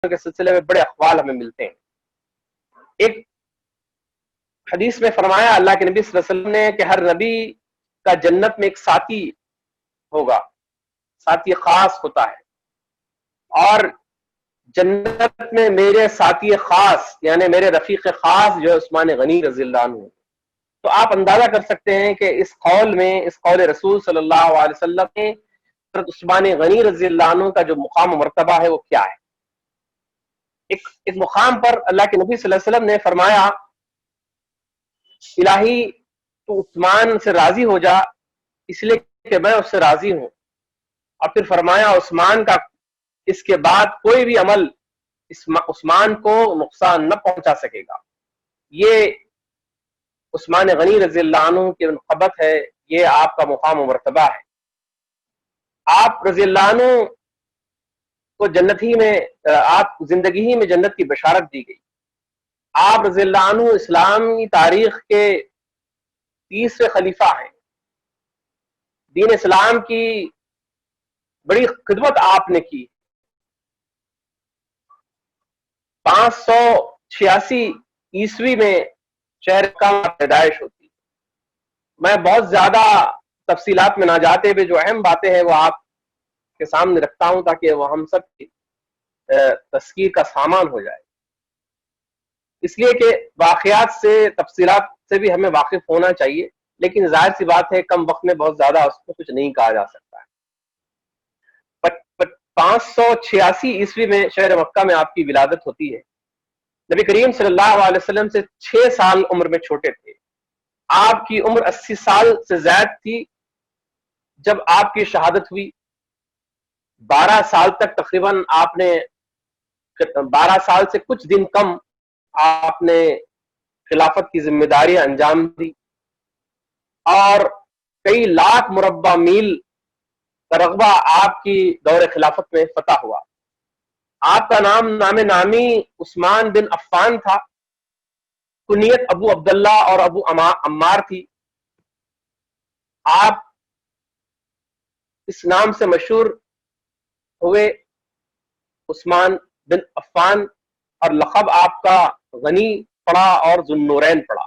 کے سلسلے میں بڑے اقوال ہمیں ملتے ہیں۔ ایک حدیث میں فرمایا اللہ کے نبی صلی اللہ علیہ وسلم نے کہ ہر نبی کا جنت میں ایک ساتھی ہوگا، ساتھی خاص ہوتا ہے، اور جنت میں میرے ساتھی خاص یعنی میرے رفیق خاص جو ہے عثمان غنی رضی اللہ عنہ۔ تو آپ اندازہ کر سکتے ہیں کہ اس قول میں، اس قول رسول صلی اللہ علیہ وسلم میں حضرت عثمان غنی رضی اللہ عنہ کا جو مقام و مرتبہ ہے وہ کیا ہے۔ ایک مقام پر اللہ کے نبی صلی اللہ علیہ وسلم نے فرمایا الہی تو عثمان سے راضی ہو جا اس لیے کہ میں اس سے راضی ہوں، اور پھر فرمایا عثمان کا اس کے بعد کوئی بھی عمل عثمان کو نقصان نہ پہنچا سکے گا۔ یہ عثمان غنی رضی اللہ عنہ کی محبت ہے، یہ آپ کا مقام و مرتبہ ہے۔ آپ رضی اللہ عنہ کو جنت ہی میں، آپ زندگی ہی میں جنت کی بشارت دی گئی۔ آپ رضی اللہ عنہ اسلامی تاریخ کے تیسرے خلیفہ ہیں۔ دین اسلام کی بڑی خدمت آپ نے کی۔ 586 عیسوی میں شہر کا پیدائش ہوتی۔ میں بہت زیادہ تفصیلات میں نہ جاتے ہوئے جو اہم باتیں ہیں وہ آپ کے سامنے رکھتا ہوں تاکہ وہ ہم سب کی تذکیر کا سامان ہو جائے، اس لیے کہ واقعات سے، تفصیلات سے بھی ہمیں واقف ہونا چاہیے، لیکن ظاہر سی بات ہے کم وقت میں بہت زیادہ اس کو کچھ نہیں کہا جا سکتا ہے۔ 586 عیسوی میں شہر مکہ میں آپ کی ولادت ہوتی ہے۔ نبی کریم صلی اللہ علیہ وسلم سے 6 سال عمر میں چھوٹے تھے۔ آپ کی عمر 80 سال سے زائد تھی جب آپ کی شہادت ہوئی۔ 12 سال تک تقریباً آپ نے 12 سال سے کچھ دن کم آپ نے خلافت کی ذمہ داریاں انجام دی، اور کئی لاکھ مربع میل کا رقبہ آپ کی دور خلافت میں فتح ہوا۔ آپ کا نام نامی عثمان بن عفان تھا، کنیت ابو عبداللہ اور ابو عمار تھی۔ آپ اس نام سے مشہور ہوئے عثمان بن عفان، اور لقب آپ کا غنی پڑا اور ذو النورین پڑا۔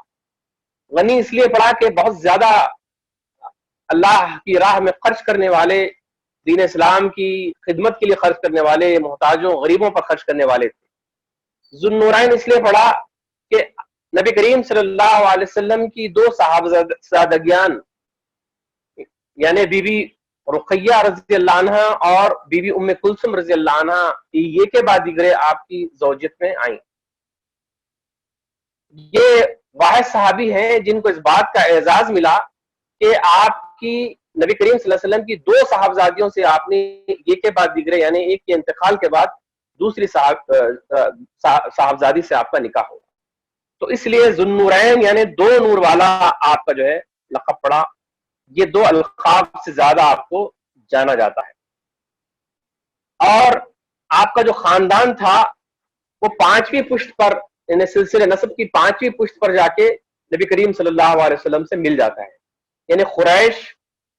غنی اس لیے پڑا کہ بہت زیادہ اللہ کی راہ میں خرچ کرنے والے، دین اسلام کی خدمت کے لیے خرچ کرنے والے، محتاجوں غریبوں پر خرچ کرنے والے تھے۔ ذو النورین اس لیے پڑا کہ نبی کریم صلی اللہ علیہ وسلم کی 2 صحابزادگیان یعنی بی بی رقیہ رضی اللہ عنہ اور بی بی ام کلثوم رضی اللہ عنہ یہ کے بعد دیگرے آپ کی زوجیت میں آئیں۔ یہ واحد صحابی ہیں جن کو اس بات کا اعزاز ملا کہ آپ کی نبی کریم صلی اللہ علیہ وسلم کی 2 صاحبزادیوں سے آپ نے یہ کے بعد دیگرے یعنی ایک کے انتقال کے بعد دوسری صاحبزادی سے آپ کا نکاح ہوا۔ تو اس لیے ذو النورین یعنی 2 نور والا آپ کا جو ہے لقب پڑا۔ یہ 2 القاب سے زیادہ آپ کو جانا جاتا ہے۔ اور آپ کا جو خاندان تھا وہ 5ویں پشت پر یعنی سلسلے نسب کی 5ویں پشت پر جا کے نبی کریم صلی اللہ علیہ وسلم سے مل جاتا ہے، یعنی قریش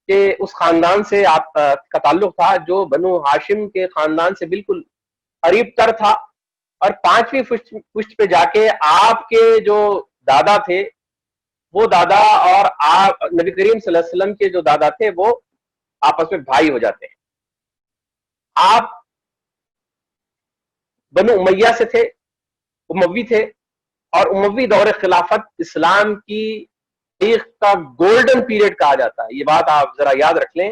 کے اس خاندان سے آپ کا تعلق تھا جو بنو ہاشم کے خاندان سے بالکل قریب تر تھا، اور 5ویں پشت پہ جا کے آپ کے جو دادا تھے وہ دادا اور آپ نبی کریم صلی اللہ علیہ وسلم کے جو دادا تھے وہ آپس میں بھائی ہو جاتے ہیں۔ آپ بنو امیہ سے تھے، اموی تھے، اور اموی دور خلافت اسلام کی تاریخ کا گولڈن پیریڈ کہا جاتا ہے۔ یہ بات آپ ذرا یاد رکھ لیں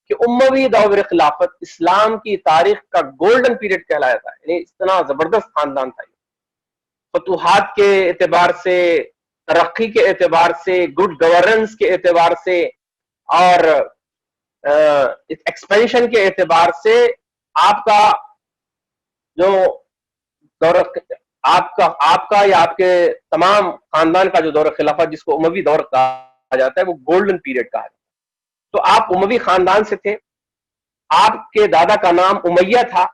کہ اموی دور خلافت اسلام کی تاریخ کا گولڈن پیریڈ کہلایا جاتا ہے، یعنی اتنا زبردست خاندان تھا۔ فتوحات کے اعتبار سے، ترقی کے اعتبار سے، گڈ گورننس کے اعتبار سے، اور ایکسپینشن کے اعتبار سے آپ کا جو دور آپ کا یا آپ کے تمام خاندان کا جو دور خلافت جس کو اموی دور کہا جاتا ہے وہ گولڈن پیریڈ کہا جاتا ہے۔ تو آپ اموی خاندان سے تھے، آپ کے دادا کا نام امیہ تھا،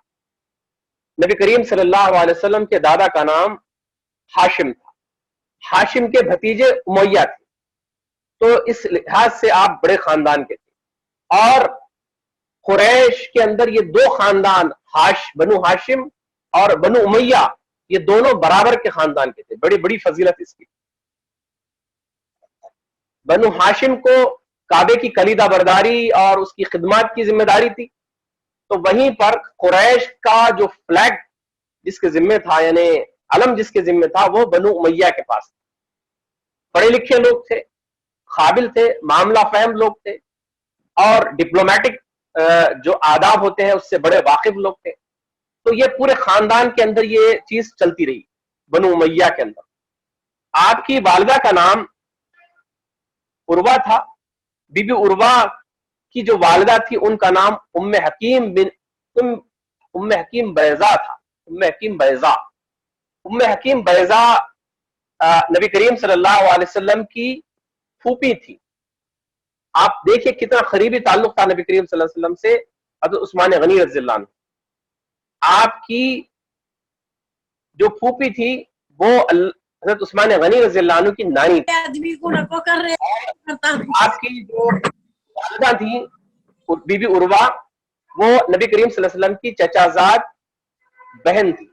نبی کریم صلی اللہ علیہ وسلم کے دادا کا نام ہاشم تھا، ہاشم کے بھتیجے امیہ تھے۔ تو اس لحاظ سے آپ بڑے خاندان کے تھے، اور قریش کے اندر یہ 2 خاندان بنو ہاشم اور بنو امیہ یہ دونوں برابر کے خاندان کے تھے. بڑی بڑی فضیلت اس کی. بنو ہاشم کو کعبے کی کلیدہ برداری اور اس کی خدمات کی ذمہ داری تھی، تو وہیں پر قریش کا جو فلیگ جس کے ذمہ تھا، یعنی علم جس کے ذمہ تھا، وہ بنو امیہ کے پاس. پڑھے لکھے لوگ تھے، قابل تھے، معاملہ فہم لوگ تھے، اور ڈپلومیٹک جو آداب ہوتے ہیں اس سے بڑے واقف لوگ تھے. تو یہ پورے خاندان کے اندر یہ چیز چلتی رہی بنو امیہ کے اندر. آپ کی والدہ کا نام عروہ تھا. بی بی عروہ کی جو والدہ تھی ان کا نام ام حکیم بیضا تھا. ام حکیم بیضا، ام حکیم بیضا نبی کریم صلی اللہ علیہ وسلم کی پھوپھی تھی. آپ دیکھیں کتنا قریبی تعلق تھا نبی کریم صلی اللہ علیہ وسلم سے حضرت عثمان غنی رضی اللہ عنہ. آپ کی جو پھوپھی تھی وہ حضرت عثمان غنی رضی اللہ عنہ کی نانی تھی. آپ کی جو والدہ تھی بی بی عروہ، وہ نبی کریم صلی اللہ علیہ وسلم کی چچا زاد بہن تھی.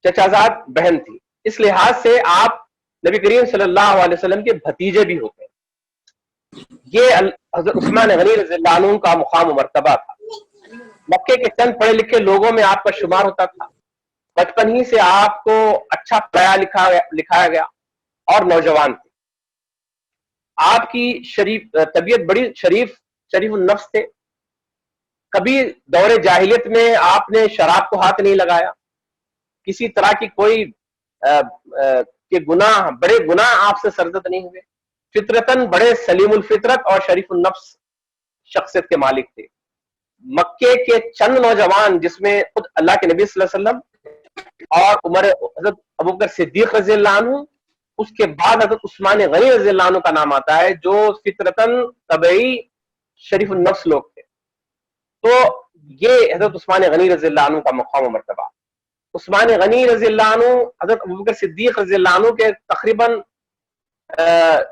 چچا زاد بہن تھی. اس لحاظ سے آپ نبی کریم صلی اللہ علیہ وسلم کے بھتیجے بھی ہوتے ہیں. یہ حضرت عثمان غنی رضی اللہ عنہ کا مقام و مرتبہ تھا. مکے کے چند پڑھے لکھے لوگوں میں آپ کا شمار ہوتا تھا. بچپن ہی سے آپ کو اچھا پڑھایا لکھایا گیا اور نوجوان تھے. آپ کی طبیعت بڑی شریف النفس تھے. کبھی دور جاہلیت میں آپ نے شراب کو ہاتھ نہیں لگایا. کسی طرح کی کوئی بڑے گناہ آپ سے سرزد نہیں ہوئے. فطرتاً بڑے سلیم الفطرت اور شریف النفس شخصیت کے مالک تھے. مکے کے چند نوجوان جس میں خود اللہ کے نبی صلی اللہ علیہ وسلم اور حضرت ابوبکر صدیق رضی اللہ عنہ، اس کے بعد حضرت عثمان غنی رضی اللہ عنہ کا نام آتا ہے، جو فطرتاً طبعی شریف النفس لوگ تھے. تو یہ حضرت عثمان غنی رضی اللہ عنہ کا مقام و مرتبہ. عثمان غنی رضی اللہ عنہ حضرت ابوبکر صدیق رضی اللہ عنہ کے تقریباً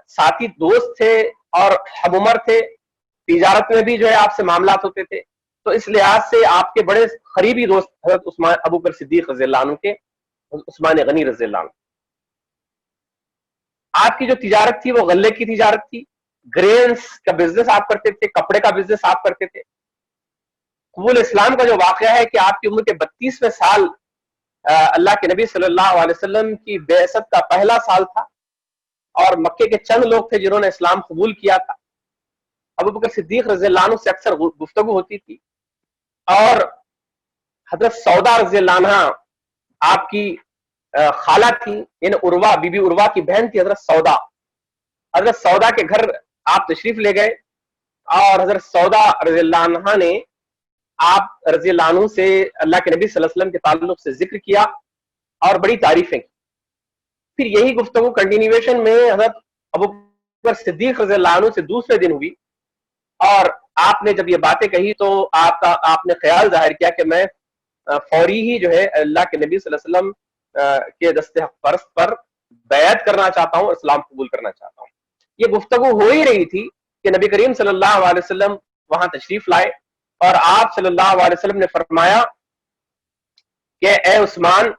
ساتھی دوست تھے اور ہم عمر تھے. تجارت میں بھی جو ہے آپ سے معاملات ہوتے تھے. تو اس لحاظ سے آپ کے بڑے قریبی دوست حضرت عثمان ابوبکر صدیق رضی اللہ عنہ کے عثمان غنی رضی اللہ عنہ. آپ کی جو تجارت تھی وہ غلے کی تجارت تھی. گرینز کا بزنس آپ کرتے تھے، کپڑے کا بزنس آپ کرتے تھے. قبول اسلام کا جو واقعہ ہے کہ آپ کی عمر کے 32ویں سال اللہ کے نبی صلی اللہ علیہ وسلم کی بعثت کا پہلا سال تھا، اور مکے کے چند لوگ تھے جنہوں نے اسلام قبول کیا تھا. ابوبکر صدیق رضی اللہ عنہ سے اکثر گفتگو ہوتی تھی، اور حضرت سودا رضی اللہ عنہ آپ کی خالہ تھی، یعنی عروہ بی بی عروہ کی بہن تھی حضرت سودا. حضرت سودا کے گھر آپ تشریف لے گئے، اور حضرت سودا رضی اللہ عنہ نے آپ رضی اللہ عنہ سے اللہ کے نبی صلی اللہ علیہ وسلم کے تعلق سے ذکر کیا اور بڑی تعریفیں کی. پھر یہی گفتگو کنٹینیویشن میں حضرت ابوبکر صدیق رضی اللہ عنہ سے دوسرے دن ہوئی، اور آپ نے جب یہ باتیں کہی تو آپ نے خیال ظاہر کیا کہ میں فوری ہی جو ہے اللہ کے نبی صلی اللہ علیہ وسلم کے دست پرست پر بیعت کرنا چاہتا ہوں، اسلام قبول کرنا چاہتا ہوں. یہ گفتگو ہو ہی رہی تھی کہ نبی کریم صلی اللہ علیہ وسلم وہاں تشریف لائے، اور آپ صلی اللہ علیہ وسلم نے فرمایا کہ اے عثمان،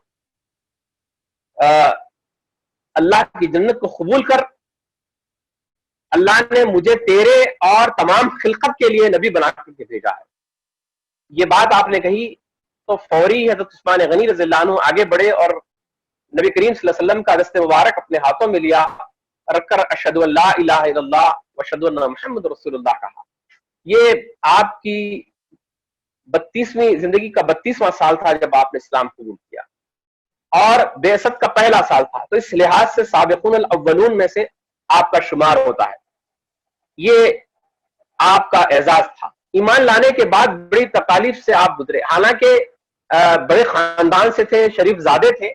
اللہ کی جنت کو قبول کر. اللہ نے مجھے تیرے اور تمام خلقت کے لیے نبی بنا کر کے بھیجا ہے. یہ بات آپ نے کہی تو فوری حضرت عثمان غنی رضی اللہ عنہ آگے بڑھے اور نبی کریم صلی اللہ علیہ وسلم کا دست مبارک اپنے ہاتھوں میں لیا، رکھ کر اشہد ان لا الہ الا اللہ واشہد ان محمد رسول اللہ کہا. یہ آپ کی 32ویں زندگی کا 32واں سال تھا جب آپ نے اسلام قبول کیا، اور بعثت کا پہلا سال تھا. تو اس لحاظ سے سابقون الاولون میں سے آپ کا شمار ہوتا ہے. یہ آپ کا اعزاز تھا. ایمان لانے کے بعد بڑی تکالیف سے آپ گزرے. حالانکہ بڑے خاندان سے تھے، شریف زادے تھے،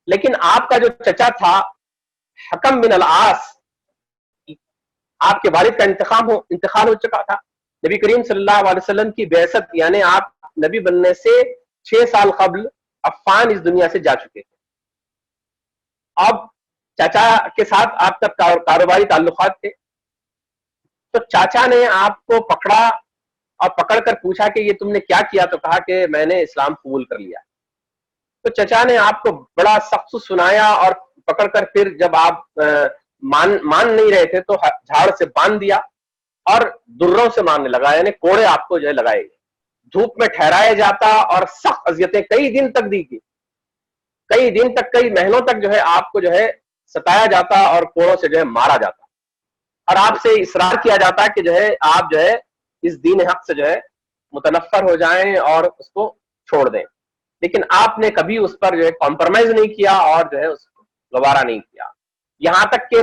لیکن آپ کا جو چچا تھا حکم بن العاص، آپ کے والد کا انتقال ہو چکا تھا. نبی کریم صلی اللہ علیہ وسلم کی بعثت یعنی آپ نبی بننے سے 6 سال قبل عفان اس دنیا سے جا چکے تھے. اب چاچا کے ساتھ آپ کا کاروباری تعلقات تھے، تو چاچا نے آپ کو پکڑا اور پکڑ کر پوچھا کہ یہ تم نے کیا کیا؟ تو کہا کہ میں نے اسلام قبول کر لیا۔ تو چچا نے آپ کو بڑا سخت سنایا اور پکڑ کر پھر جب آپ مان نہیں رہے تھے تو جھاڑ سے باندھ دیا اور دروں سے مارنے لگا، یعنی کوڑے آپ کو جو ہے لگائے گئے، دھوپ میں ٹھہرایا جاتا اور سخت اذیتیں کئی دن تک دی گئی، کئی دن تک، کئی مہینوں تک جو ہے آپ کو جو ہے ستایا جاتا اور کوڑوں سے جو ہے مارا جاتا، اور آپ سے اصرار کیا جاتا کہ جو ہے آپ جو ہے اس دین حق سے جو ہے متنفر ہو جائیں اور اس کو چھوڑ دیں، لیکن آپ نے کبھی اس پر جو ہے کمپرومائز نہیں کیا اور جو ہے اس کو گوارا نہیں کیا، یہاں تک کہ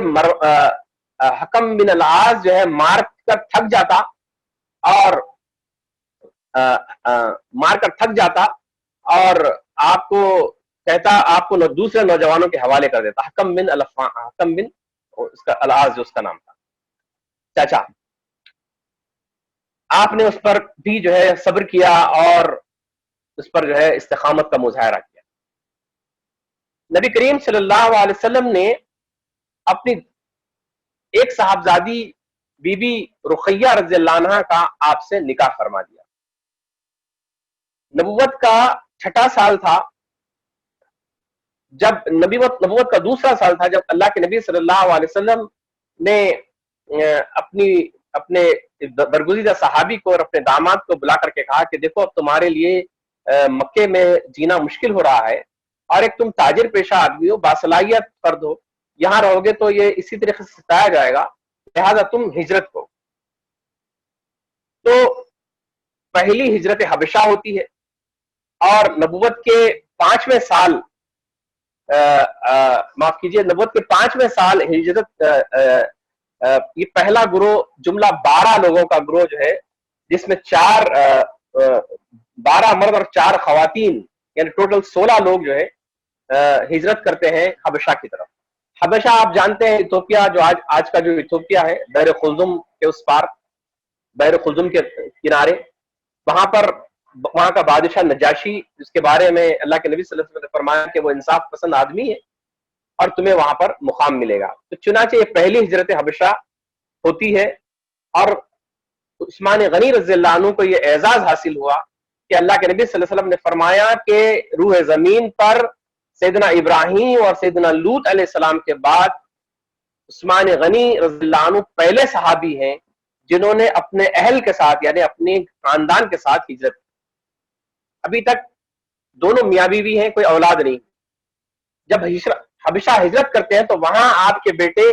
حکم بن العاص جو ہے مار کر تھک جاتا اور آپ کو کہتا، آپ کو دوسرے نوجوانوں کے حوالے کر دیتا، حکم بن اس کا العاص جو اس کا نام تھا چاچا۔ آپ نے اس پر بھی جو ہے صبر کیا اور اس پر جو ہے استقامت کا مظاہرہ کیا۔ نبی کریم صلی اللہ علیہ وسلم نے اپنی ایک صاحبزادی بی بی رقیہ رضی اللہ عنہا کا آپ سے نکاح فرما دیا۔ نبوت کا 6واں سال تھا، جب نبوت کا دوسرا سال تھا، جب اللہ کے نبی صلی اللہ علیہ وسلم نے اپنے برگزیدہ صحابی کو اور اپنے داماد کو بلا کر کے کہا کہ دیکھو اب تمہارے لیے مکے میں جینا مشکل ہو رہا ہے، اور ایک تم تاجر پیشہ آدمی ہو، باصلاحیت فرد ہو، یہاں رہو گے تو یہ اسی طریقے سے ستایا جائے گا، لہذا تم ہجرت کو۔ تو پہلی ہجرت حبشہ ہوتی ہے، اور نبوت کے 5ویں سال معاف کیجئے، نبوت کے 5ویں سال ہجرت، یہ پہلا گروہ جملہ 12 لوگوں کا گروہ جو ہے، جس میں 12 مرد اور 4 خواتین، یعنی ٹوٹل 16 لوگ جو ہے ہجرت کرتے ہیں حبشہ کی طرف۔ حبشہ آپ جانتے ہیں ایتھوپیا، جو آج کا جو ایتھوپیا ہے، بحر قلزم کے اس پار، بحر قلزم کے کنارے، وہاں کا بادشاہ نجاشی، جس کے بارے میں اللہ کے نبی صلی اللہ علیہ وسلم نے فرمایا کہ وہ انصاف پسند آدمی ہے اور تمہیں وہاں پر مقام ملے گا۔ تو چنانچہ یہ پہلی ہجرت حبشہ ہوتی ہے، اور عثمان غنی رضی اللہ عنہ کو یہ اعزاز حاصل ہوا کہ اللہ کے نبی صلی اللہ علیہ وسلم نے فرمایا کہ روح زمین پر سیدنا ابراہیم اور سیدنا لوط علیہ السلام کے بعد عثمان غنی رضی اللہ عنہ پہلے صحابی ہیں جنہوں نے اپنے اہل کے ساتھ، یعنی اپنے خاندان کے ساتھ ہجرت کی۔ ابھی تک دونوں میاں بیوی ہیں، کوئی اولاد نہیں۔ جب حبشہ ہجرت کرتے ہیں تو وہاں آپ کے بیٹے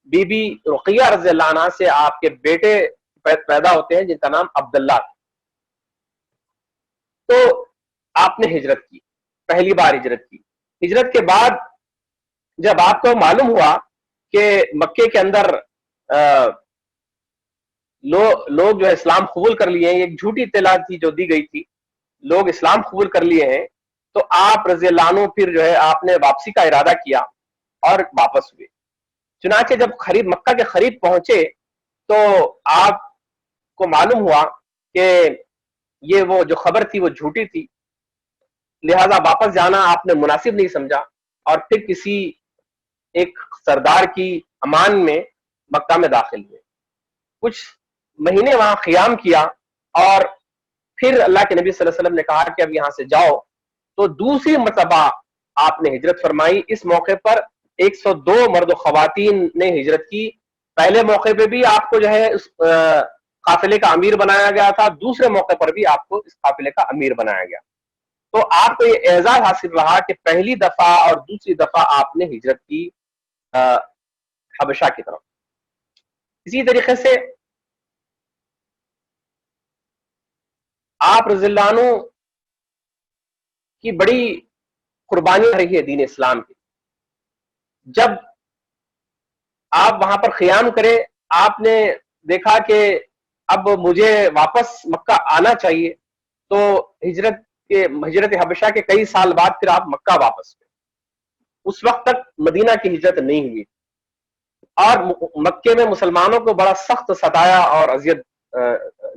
بی بی رقیہ رضی اللہ عنہ سے آپ کے بیٹے پیدا ہوتے ہیں جن کا نام عبداللہ تھا۔ تو آپ نے ہجرت کی، پہلی بار ہجرت کی۔ ہجرت کے بعد جب آپ کو معلوم ہوا کہ مکے کے اندر لوگ جو ہے اسلام قبول کر لیے ہیں، ایک جھوٹی اطلاع تھی جو دی گئی تھی، لوگ اسلام قبول کر لیے ہیں، تو آپ رضی اللہ عنہ پھر جو ہے آپ نے واپسی کا ارادہ کیا اور واپس ہوئے۔ چنانچہ جب مکہ کے قریب پہنچے تو آپ کو معلوم ہوا کہ یہ وہ جو خبر تھی وہ جھوٹی تھی، لہذا واپس جانا آپ نے مناسب نہیں سمجھا، اور پھر کسی ایک سردار کی امان میں مکہ میں داخل ہوئے، کچھ مہینے وہاں قیام کیا، اور پھر اللہ کے نبی صلی اللہ علیہ وسلم نے کہا کہ اب یہاں سے جاؤ۔ تو دوسری مرتبہ آپ نے ہجرت فرمائی۔ اس موقع پر 102 مرد و خواتین نے ہجرت کی۔ پہلے موقع پہ بھی آپ کو جو ہے اس قافلے کا امیر بنایا گیا تھا، دوسرے موقع پر بھی آپ کو اس قافلے کا امیر بنایا گیا۔ تو آپ کو یہ اعزاز حاصل رہا کہ پہلی دفعہ اور دوسری دفعہ آپ نے ہجرت کی حبشہ کی طرف۔ اسی طریقے سے آپ رضی اللہ عنہ کی بڑی قربانی رہی ہے دین اسلام کی۔ جب آپ وہاں پر قیام کرے، آپ نے دیکھا کہ اب مجھے واپس مکہ آنا چاہیے، تو ہجرت حبشہ کے کئی سال بعد پھر آپ مکہ واپس ہوئے۔ اس وقت تک مدینہ کی ہجرت نہیں ہوئی، اور مکے میں مسلمانوں کو بڑا سخت ستایا اور اذیت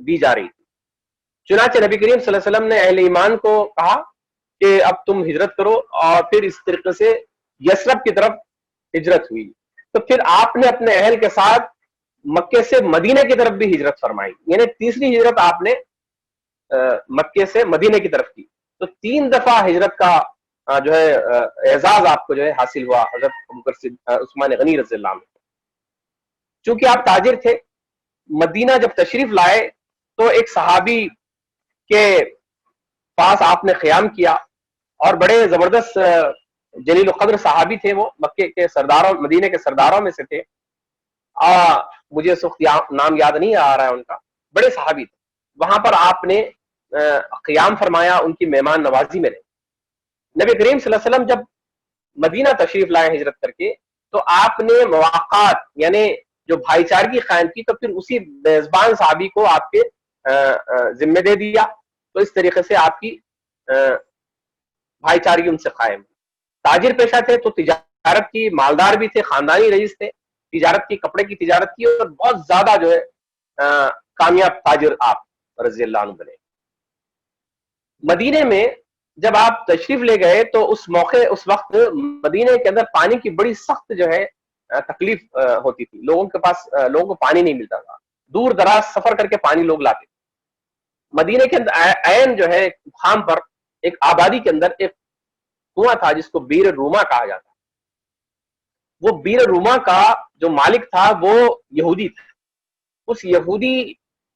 دی جا رہی تھی۔ چنانچہ نبی کریم صلی اللہ علیہ وسلم نے اہل ایمان کو کہا کہ اب تم ہجرت کرو، اور پھر اس طریقے سے یثرب کی طرف ہجرت ہوئی۔ تو پھر آپ نے اپنے اہل کے ساتھ مکے سے مدینہ کی طرف بھی ہجرت فرمائی، یعنی تیسری ہجرت آپ نے مکے سے مدینے کی طرف کی. تو 3 دفعہ ہجرت کا جو ہے اعزاز آپ کو جو ہے حاصل ہوا حضرت عثمان غنی رضی اللہ عنہ. چونکہ آپ تاجر تھے، مدینہ جب تشریف لائے تو ایک صحابی کے پاس آپ نے قیام کیا، اور بڑے زبردست جلیل القدر صحابی تھے وہ، مکے کے سرداروں، مدینے کے سرداروں میں سے تھے. مجھے اس وقت نام یاد نہیں آ رہا ہے ان کا، بڑے صحابی تھے. وہاں پر آپ نے قیام فرمایا، ان کی مہمان نوازی میں رہے. نبی کریم صلی اللہ علیہ وسلم جب مدینہ تشریف لائے ہجرت کر کے، تو آپ نے مواقعات یعنی جو بھائی چارگی قائم کی، تو پھر اسی میزبان صحابی کو آپ کے ذمہ دے دیا. تو اس طریقے سے آپ کی بھائی چارگی ان سے قائم. تاجر پیشہ تھے تو تجارت کی، مالدار بھی تھے، خاندانی رئیس تھے، تجارت کی، کپڑے کی تجارت کی، اور بہت زیادہ جو ہے کامیاب تاجر آپ رضی اللہ عنہ بنے. مدینے میں جب آپ تشریف لے گئے تو اس موقع، اس وقت مدینے کے اندر پانی کی بڑی سخت جو ہے تکلیف ہوتی تھی. لوگوں کے پاس، لوگوں کو پانی نہیں ملتا تھا، دور دراز سفر کر کے پانی لوگ لاتے تھے. مدینے کے اندر عین جو ہے خام پر ایک آبادی کے اندر ایک کنواں تھا جس کو بیر روما کہا جاتا. وہ بیر روما کا جو مالک تھا وہ یہودی تھا. اس یہودی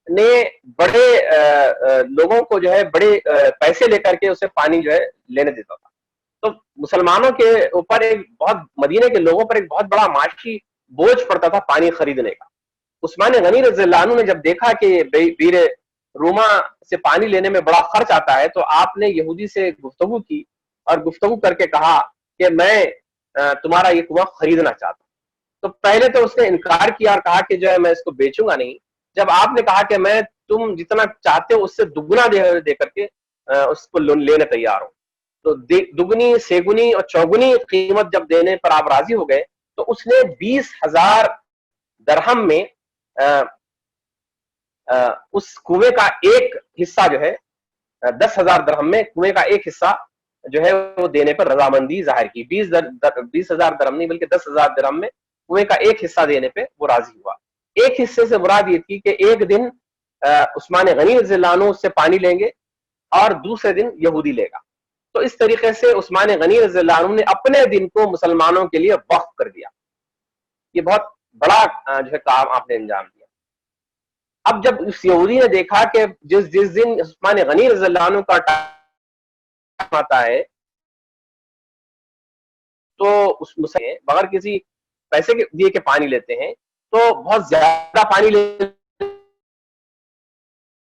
نے بڑے لوگوں کو جو ہے بڑے پیسے لے کر کے اسے پانی جو ہے لینے دیتا تھا. تو مسلمانوں کے اوپر ایک بہت، مدینے کے لوگوں پر ایک بہت بڑا معاشی بوجھ پڑتا تھا پانی خریدنے کا. عثمان غنی رضی اللہ عنہ نے جب دیکھا کہ بیر روما سے پانی لینے میں بڑا خرچ آتا ہے، تو آپ نے یہودی سے گفتگو کی اور گفتگو کر کے کہا کہ میں تمہارا یہ کنواں خریدنا چاہتا ہوں. تو پہلے تو اس نے انکار کیا اور کہا کہ جو ہے میں اس کو بیچوں گا نہیں. جب آپ نے کہا کہ میں تم جتنا چاہتے ہو اس سے دگنا دے کر کے اس کو لینے تیار ہوں، تو دگنی، سیگنی اور چوگنی قیمت جب دینے پر آپ راضی ہو گئے، تو اس نے 20,000 درہم میں اس کنویں کا ایک حصہ جو ہے، 10,000 درہم میں کنویں کا ایک حصہ جو ہے وہ دینے پر رضامندی ظاہر کی. 20,000 درہم نہیں بلکہ 10,000 درہم میں کنویں کا ایک حصہ دینے پہ وہ راضی ہوا. ایک حصے سے مراد یہ تھی کہ ایک دن عثمان غنی رضی اللہ عنہ اس سے پانی لیں گے اور دوسرے دن یہودی لے گا. تو اس طریقے سے عثمان غنی رضی اللہ عنہ نے اپنے دن کو مسلمانوں کے لیے وقف کر دیا. یہ بہت بڑا جو ہے کام آپ نے انجام دیا. اب جب اس یہودی نے دیکھا کہ جس دن عثمان غنی رضی اللہ عنہ کا ٹائم آتا ہے تو اس مسئلے بغیر کسی پیسے کے دیے کے پانی لیتے ہیں، تو بہت زیادہ پانی لیتے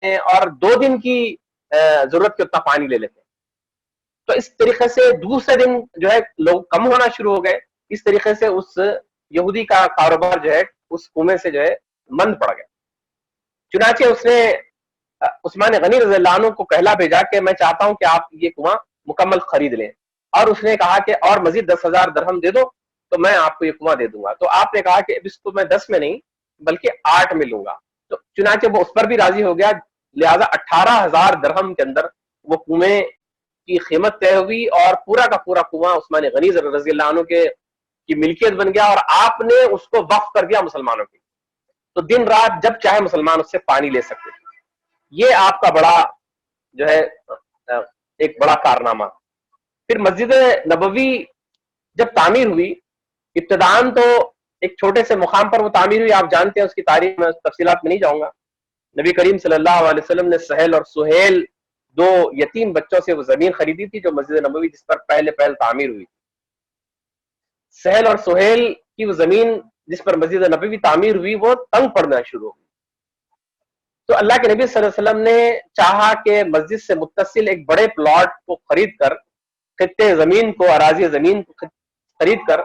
ہیں اور 2 دن کی ضرورت کے اتنا پانی لے لیتے ہیں. تو اس طریقے سے دوسرے دن جو ہے لوگ کم ہونا شروع ہو گئے. اس طریقے سے اس یہودی کا کاروبار جو ہے اس کنویں سے جو ہے مند پڑ گیا. چنانچہ اس نے عثمان غنی رضی اللہ عنہ کو کہلا بھیجا کہ میں چاہتا ہوں کہ آپ یہ کنواں مکمل خرید لیں، اور اس نے کہا کہ اور مزید 10,000 درہم دے دو تو میں آپ کو یہ کنواں دے دوں گا. تو آپ نے کہا کہ اس کو میں 10 میں نہیں بلکہ 8 میں لوں گا. تو چنانچہ وہ اس پر بھی راضی ہو گیا. لہذا 18,000 درہم کے اندر وہ کنویں کی قیمت طے ہوئی، اور پورا کا پورا کنواں عثمان غنی رضی اللہ عنہ کی ملکیت بن گیا، اور آپ نے اس کو وقف کر دیا مسلمانوں کی. تو دن رات جب چاہے مسلمان اس سے پانی لے سکتے. یہ آپ کا بڑا جو ہے ایک بڑا کارنامہ. پھر مسجد نبوی جب تعمیر ہوئی، ابتداً تو ایک چھوٹے سے مقام پر وہ تعمیر ہوئی، آپ جانتے ہیں اس کی تاریخ میں تفصیلات میں نہیں جاؤں گا. نبی کریم صلی اللہ علیہ وسلم نے سہیل اور سہیل 2 یتیم بچوں سے وہ زمین خریدی تھی جو مسجد نبوی جس پر پہلے تعمیر ہوئی. سہیل اور سہیل کی وہ زمین جس پر مسجد نبوی تعمیر ہوئی وہ تنگ پڑنا شروع ہوئی. تو اللہ کے نبی صلی اللہ علیہ وسلم نے چاہا کہ مسجد سے متصل ایک بڑے پلاٹ کو خرید کر، خطے زمین کو، اراضی زمین کو خرید کر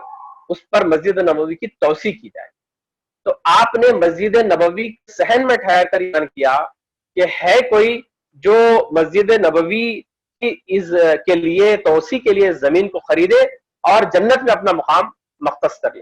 اس پر مسجد نبوی کی توسیع کی جائے. تو آپ نے مسجد نبوی صحن میں ٹھہر کر اعلان کیا کہ ہے کوئی جو مسجد نبوی کے لیے توسیع کے لیے زمین کو خریدے اور جنت میں اپنا مقام مختص کر لے.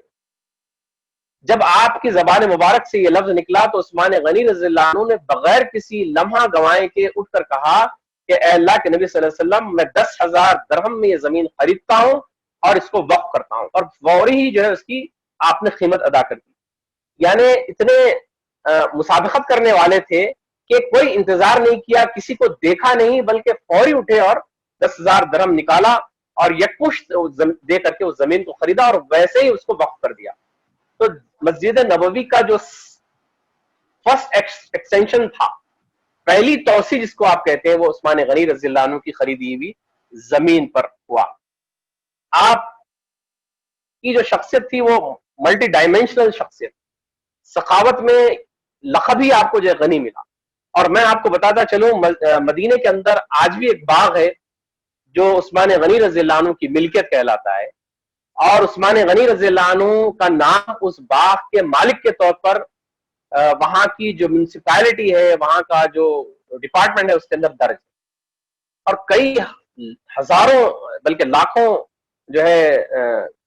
جب آپ کی زبان مبارک سے یہ لفظ نکلا تو عثمان غنی رضی اللہ عنہ نے بغیر کسی لمحہ گنوائے کے اٹھ کر کہا کہ اے اللہ کے نبی صلی اللہ علیہ وسلم، میں 10,000 درہم میں یہ زمین خریدتا ہوں اور اس کو وقف کرتا ہوں. اور فوری ہی جو ہے اس کی آپ نے قیمت ادا کر دی. یعنی اتنے مسابقت کرنے والے تھے کہ کوئی انتظار نہیں کیا، کسی کو دیکھا نہیں، بلکہ فوری اٹھے اور 10,000 درہم نکالا اور یکمشت دے کر کے اس زمین کو خریدا اور ویسے ہی اس کو وقف کر دیا. تو مسجد نبوی کا جو فرسٹ ایکسٹینشن تھا، پہلی توسیع جس کو آپ کہتے ہیں، وہ عثمان غنی رضی اللہ عنہ کی خریدی ہوئی زمین پر ہوا. آپ کی جو شخصیت تھی وہ ملٹی ڈائمینشنل شخصیت، سخاوت میں لقب ہی آپ کو جو غنی ملا. اور میں آپ کو بتاتا چلوں، مدینے کے اندر آج بھی ایک باغ ہے جو عثمان غنی رضی اللہ عنہ کی ملکیت کہلاتا ہے، اور عثمان غنی رضی اللہ عنہ کا نام اس باغ کے مالک کے طور پر وہاں کی جو میونسپیلٹی ہے، وہاں کا جو ڈپارٹمنٹ ہے، اس کے اندر درج ہے. اور کئی ہزاروں بلکہ لاکھوں جو ہے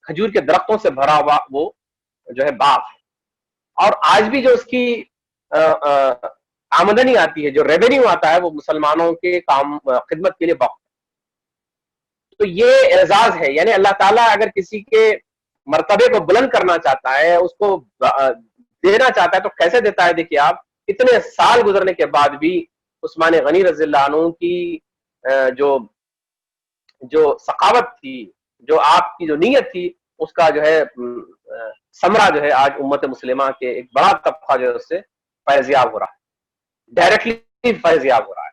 کھجور کے درختوں سے بھرا ہوا وہ جو ہے باغ ہے. اور آج بھی جو اس کی آمدنی آتی ہے، جو ریونیو آتا ہے، وہ مسلمانوں کے کام خدمت کے لیے وقف. تو یہ اعزاز ہے، یعنی اللہ تعالیٰ اگر کسی کے مرتبے کو بلند کرنا چاہتا ہے، اس کو دینا چاہتا ہے، تو کیسے دیتا ہے؟ دیکھیے آپ، اتنے سال گزرنے کے بعد بھی عثمان غنی رضی اللہ عنہ کی جو سخاوت تھی، جو آپ کی جو نیت تھی، اس کا جو ہے ثمرہ جو ہے آج امت مسلمہ کے ایک بڑا طبقہ جو ہے اس سے فیض یاب ہو رہا ہے، ڈائریکٹلی فیض یاب ہو رہا ہے.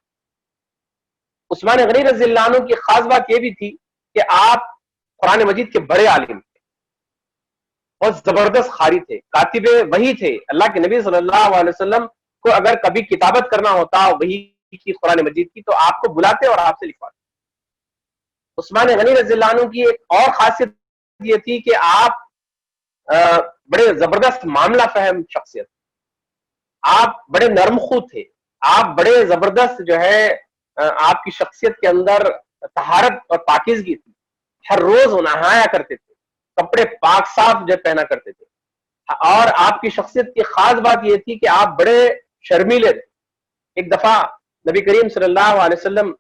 عثمان غنی رضی اللہ عنہ کی خاص بات یہ بھی تھی کہ آپ قرآن مجید کے بڑے عالم تھے، بہت زبردست قاری تھے، کاتب وحی تھے. اللہ کے نبی صلی اللہ علیہ وسلم کو اگر کبھی کتابت کرنا ہوتا وحی کی، قرآن مجید کی، تو آپ کو بلاتے اور آپ سے لکھواتے. عثمان غنی رضی اللہ عنہ کی ایک اور خاصیت یہ تھی کہ آپ بڑے زبردست معاملہ فہم شخصیت، آپ بڑے نرم خو تھے، آپ بڑے زبردست جو ہے آپ کی شخصیت کے اندر طہارت اور پاکیزگی تھی. ہر روز نہایا کرتے تھے، کپڑے پاک صاف جو پہنا کرتے تھے. اور آپ کی شخصیت کی خاص بات یہ تھی کہ آپ بڑے شرمیلے تھے. ایک دفعہ نبی کریم صلی اللہ علیہ وسلم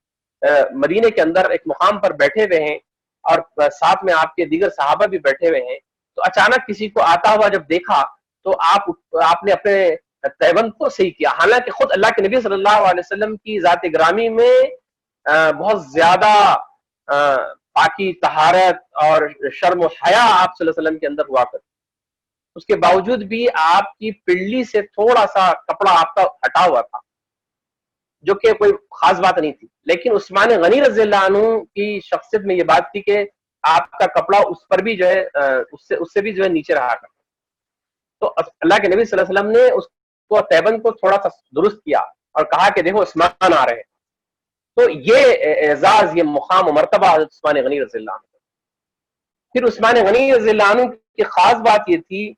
مدینے کے اندر ایک مقام پر بیٹھے ہوئے ہیں اور ساتھ میں آپ کے دیگر صحابہ بھی بیٹھے ہوئے ہیں، تو اچانک کسی کو آتا ہوا جب دیکھا تو آپ نے اپنے تیبند کو صحیح کیا، حالانکہ خود اللہ کے نبی صلی اللہ علیہ وسلم کی ذات گرامی میں بہت زیادہ پاکی، طہارت اور شرم و حیا آپ صلی اللہ علیہ وسلم کے اندر ہوا کرتی. اس کے باوجود بھی آپ کی پنڈلی سے تھوڑا سا کپڑا آپ کا ہٹا ہوا تھا، جو کہ کوئی خاص بات نہیں تھی. لیکن عثمان غنی رضی اللہ عنہ کی شخصیت میں یہ بات تھی کہ آپ کا کپڑا اس پر بھی جو ہے اس سے بھی جو ہے نیچے رہا کرتا. تو اللہ کے نبی صلی اللہ علیہ وسلم نے اس کو تیبند کو تھوڑا سا درست کیا اور کہا کہ دیکھو عثمان آ رہے ہیں. تو یہ اعزاز، یہ مقام و مرتبہ حضرت عثمان غنی رضی اللہ عنہ. پھر عثمان غنی رضی اللہ عنہ کی خاص بات یہ تھی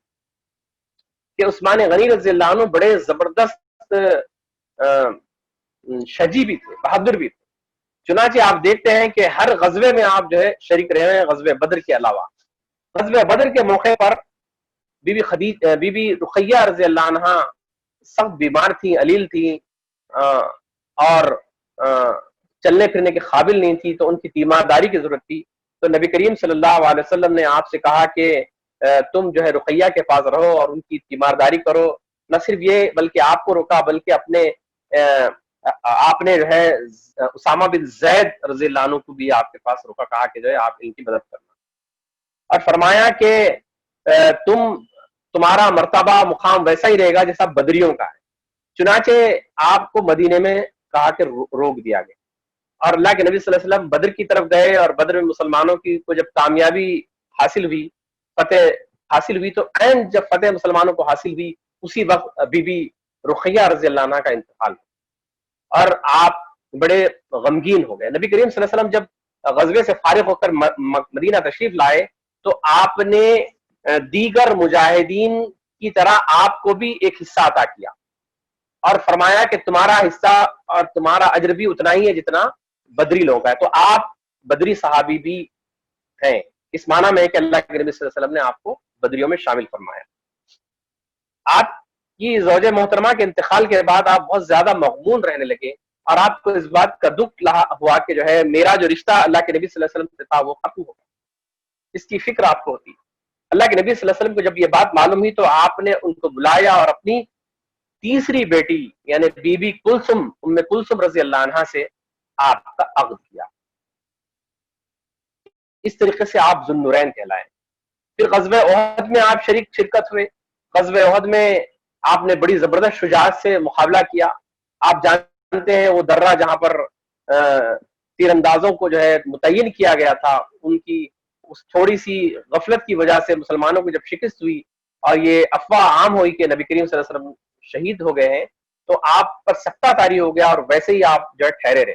کہ عثمان غنی رضی اللہ عنہ بڑے زبردست شجی بھی تھے، بہادر بھی تھے. چنانچہ آپ دیکھتے ہیں کہ ہر غزوے میں آپ جو ہے شریک رہے ہیں، غزوہ بدر کے علاوہ. غزوہ بدر کے موقع پر بی بی رقیہ رضی اللہ عنہ سخت بیمار تھی، علیل تھی، اور چلنے پھرنے کے قابل نہیں تھی، تو ان کی تیمارداری کی ضرورت تھی. تو نبی کریم صلی اللہ علیہ وسلم نے آپ سے کہا کہ تم جو ہے رقیہ کے پاس رہو اور ان کی تیمارداری کرو. نہ صرف یہ بلکہ آپ کو روکا، بلکہ آپ نے جو ہے اسامہ بن زید رضی اللہ عنہ کو بھی آپ کے پاس روکا، کہا کہ جو ہے آپ ان کی مدد کرنا، اور فرمایا کہ تمہارا مرتبہ مقام ویسا ہی رہے گا جیسا بدریوں کا ہے. چنانچہ آپ کو مدینے میں کہا کہ روک دیا گیا، اور اللہ کے نبی صلی اللہ علیہ وسلم بدر کی طرف گئے، اور بدر میں مسلمانوں کی کو جب کامیابی حاصل ہوئی، فتح حاصل ہوئی، تو عین جب فتح مسلمانوں کو حاصل ہوئی اسی وقت بی بی رقیہ رضی اللہ عنہ کا انتقال، اور آپ بڑے غمگین ہو گئے. نبی کریم صلی اللہ علیہ وسلم جب غزوے سے فارغ ہو کر مدینہ تشریف لائے تو آپ نے دیگر مجاہدین کی طرح آپ کو بھی ایک حصہ عطا کیا، اور فرمایا کہ تمہارا حصہ اور تمہارا اجر بھی اتنا ہی ہے جتنا بدری لوگوں کا ہے. تو آپ بدری صحابی بھی ہیں، اس معنی میں ہے کہ اللہ کے نبی صلی اللہ علیہ وسلم نے آپ کو بدریوں میں شامل فرمایا. آپ کی زوج محترمہ کے انتقال کے بعد آپ بہت زیادہ مغمون رہنے لگے، اور آپ کو اس بات کا دکھ ہوا کہ جو ہے میرا جو رشتہ اللہ کے نبی صلی اللہ علیہ وسلم سے تھا وہ ختم ہو گیا. اس کی فکر آپ کو ہوتی. اللہ کے نبی صلی اللہ علیہ وسلم کو جب یہ بات معلوم ہوئی تو آپ نے ان کو بلایا اور اپنی تیسری بیٹی یعنی بی بی کلثم ام کلثم رضی اللہ عنہا سے آپ کا عقد کیا. اس طریقے سے آپ ذو النورین کہلائے. پھر غزوہ احد میں آپ شرکت ہوئے. غزوہ احد میں آپ نے بڑی زبردست شجاعت سے مقابلہ کیا. آپ جانتے ہیں وہ درہ جہاں پر تیر اندازوں کو جو ہے متعین کیا گیا تھا، ان کی اس تھوڑی سی غفلت کی وجہ سے مسلمانوں کو جب شکست ہوئی اور یہ افواہ عام ہوئی کہ نبی کریم صلی اللہ علیہ وسلم شہید ہو گئے ہیں، تو آپ پر سکتہ طاری ہو گیا اور ویسے ہی آپ جو ہے ٹھہرے رہے.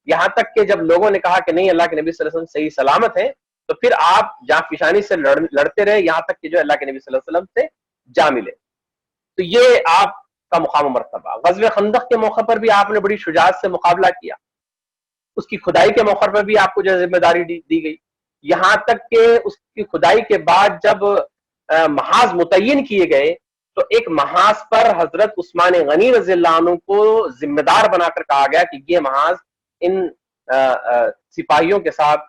یہاں تک کہ جب لوگوں نے کہا کہ نہیں اللہ کے نبی صلی اللہ علیہ وسلم صحیح سلامت ہیں، تو پھر آپ جاں فشانی سے لڑتے رہے یہاں تک کہ جو اللہ کے نبی صلی اللہ علیہ وسلم سے جا ملے. تو یہ آپ کا مقام و مرتبہ. غزوہ خندق کے موقع پر بھی آپ نے بڑی شجاعت سے مقابلہ کیا. اس کی کھدائی کے موقع پر بھی آپ کو جو ذمہ داری دی گئی. یہاں تک کہ اس کی کھدائی کے بعد جب محاذ متعین کیے گئے تو ایک محاذ پر حضرت عثمان غنی رضی اللہ عنہ کو ذمہ دار بنا کر کہا گیا کہ یہ محاذ ان سپاہیوں کے ساتھ،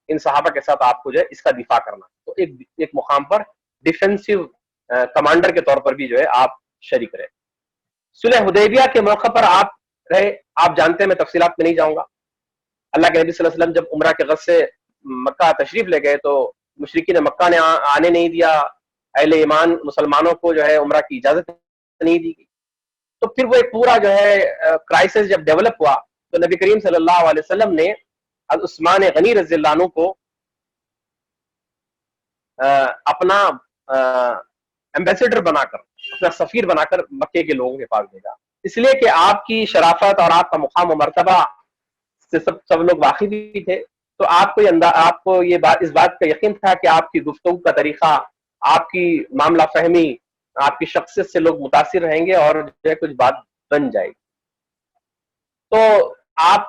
ان صحابہ کے ساتھ آپ کو جو ہے اس کا دفاع کرنا. تو ایک مقام پر ڈیفینسو کمانڈر کے طور پر بھی جو ہے آپ شریک رہے. صلح حدیبیہ کے موقع پر آپ رہے. آپ جانتے ہیں، میں تفصیلات میں نہیں جاؤں گا. اللہ کے نبی صلی اللہ علیہ وسلم جب عمرہ کے غرض سے مکہ تشریف لے گئے تو مشرکین مکہ نے آنے نہیں دیا. اہل ایمان مسلمانوں کو جو ہے عمرہ کی اجازت نہیں دی گئی. تو پھر وہ ایک پورا جو ہے کرائسس جب ڈیولپ ہوا تو نبی کریم صلی اللہ علیہ وسلم نے عثمان غنی رضی اللہ عنہ کو اپنا ایمبیسیڈر بنا کر، اپنا سفیر بنا کر مکے کے لوگوں کے پاس بھیجا، اس لیے کہ آپ کی شرافت اور آپ کا مقام و مرتبہ سے سب لوگ واقف ہی تھے. تو آپ کو یہ اس بات کا یقین تھا کہ آپ کی گفتگو کا طریقہ، آپ کی معاملہ فہمی، آپ کی شخصیت سے لوگ متاثر رہیں گے اور جو ہے کچھ بات بن جائے گی. تو آپ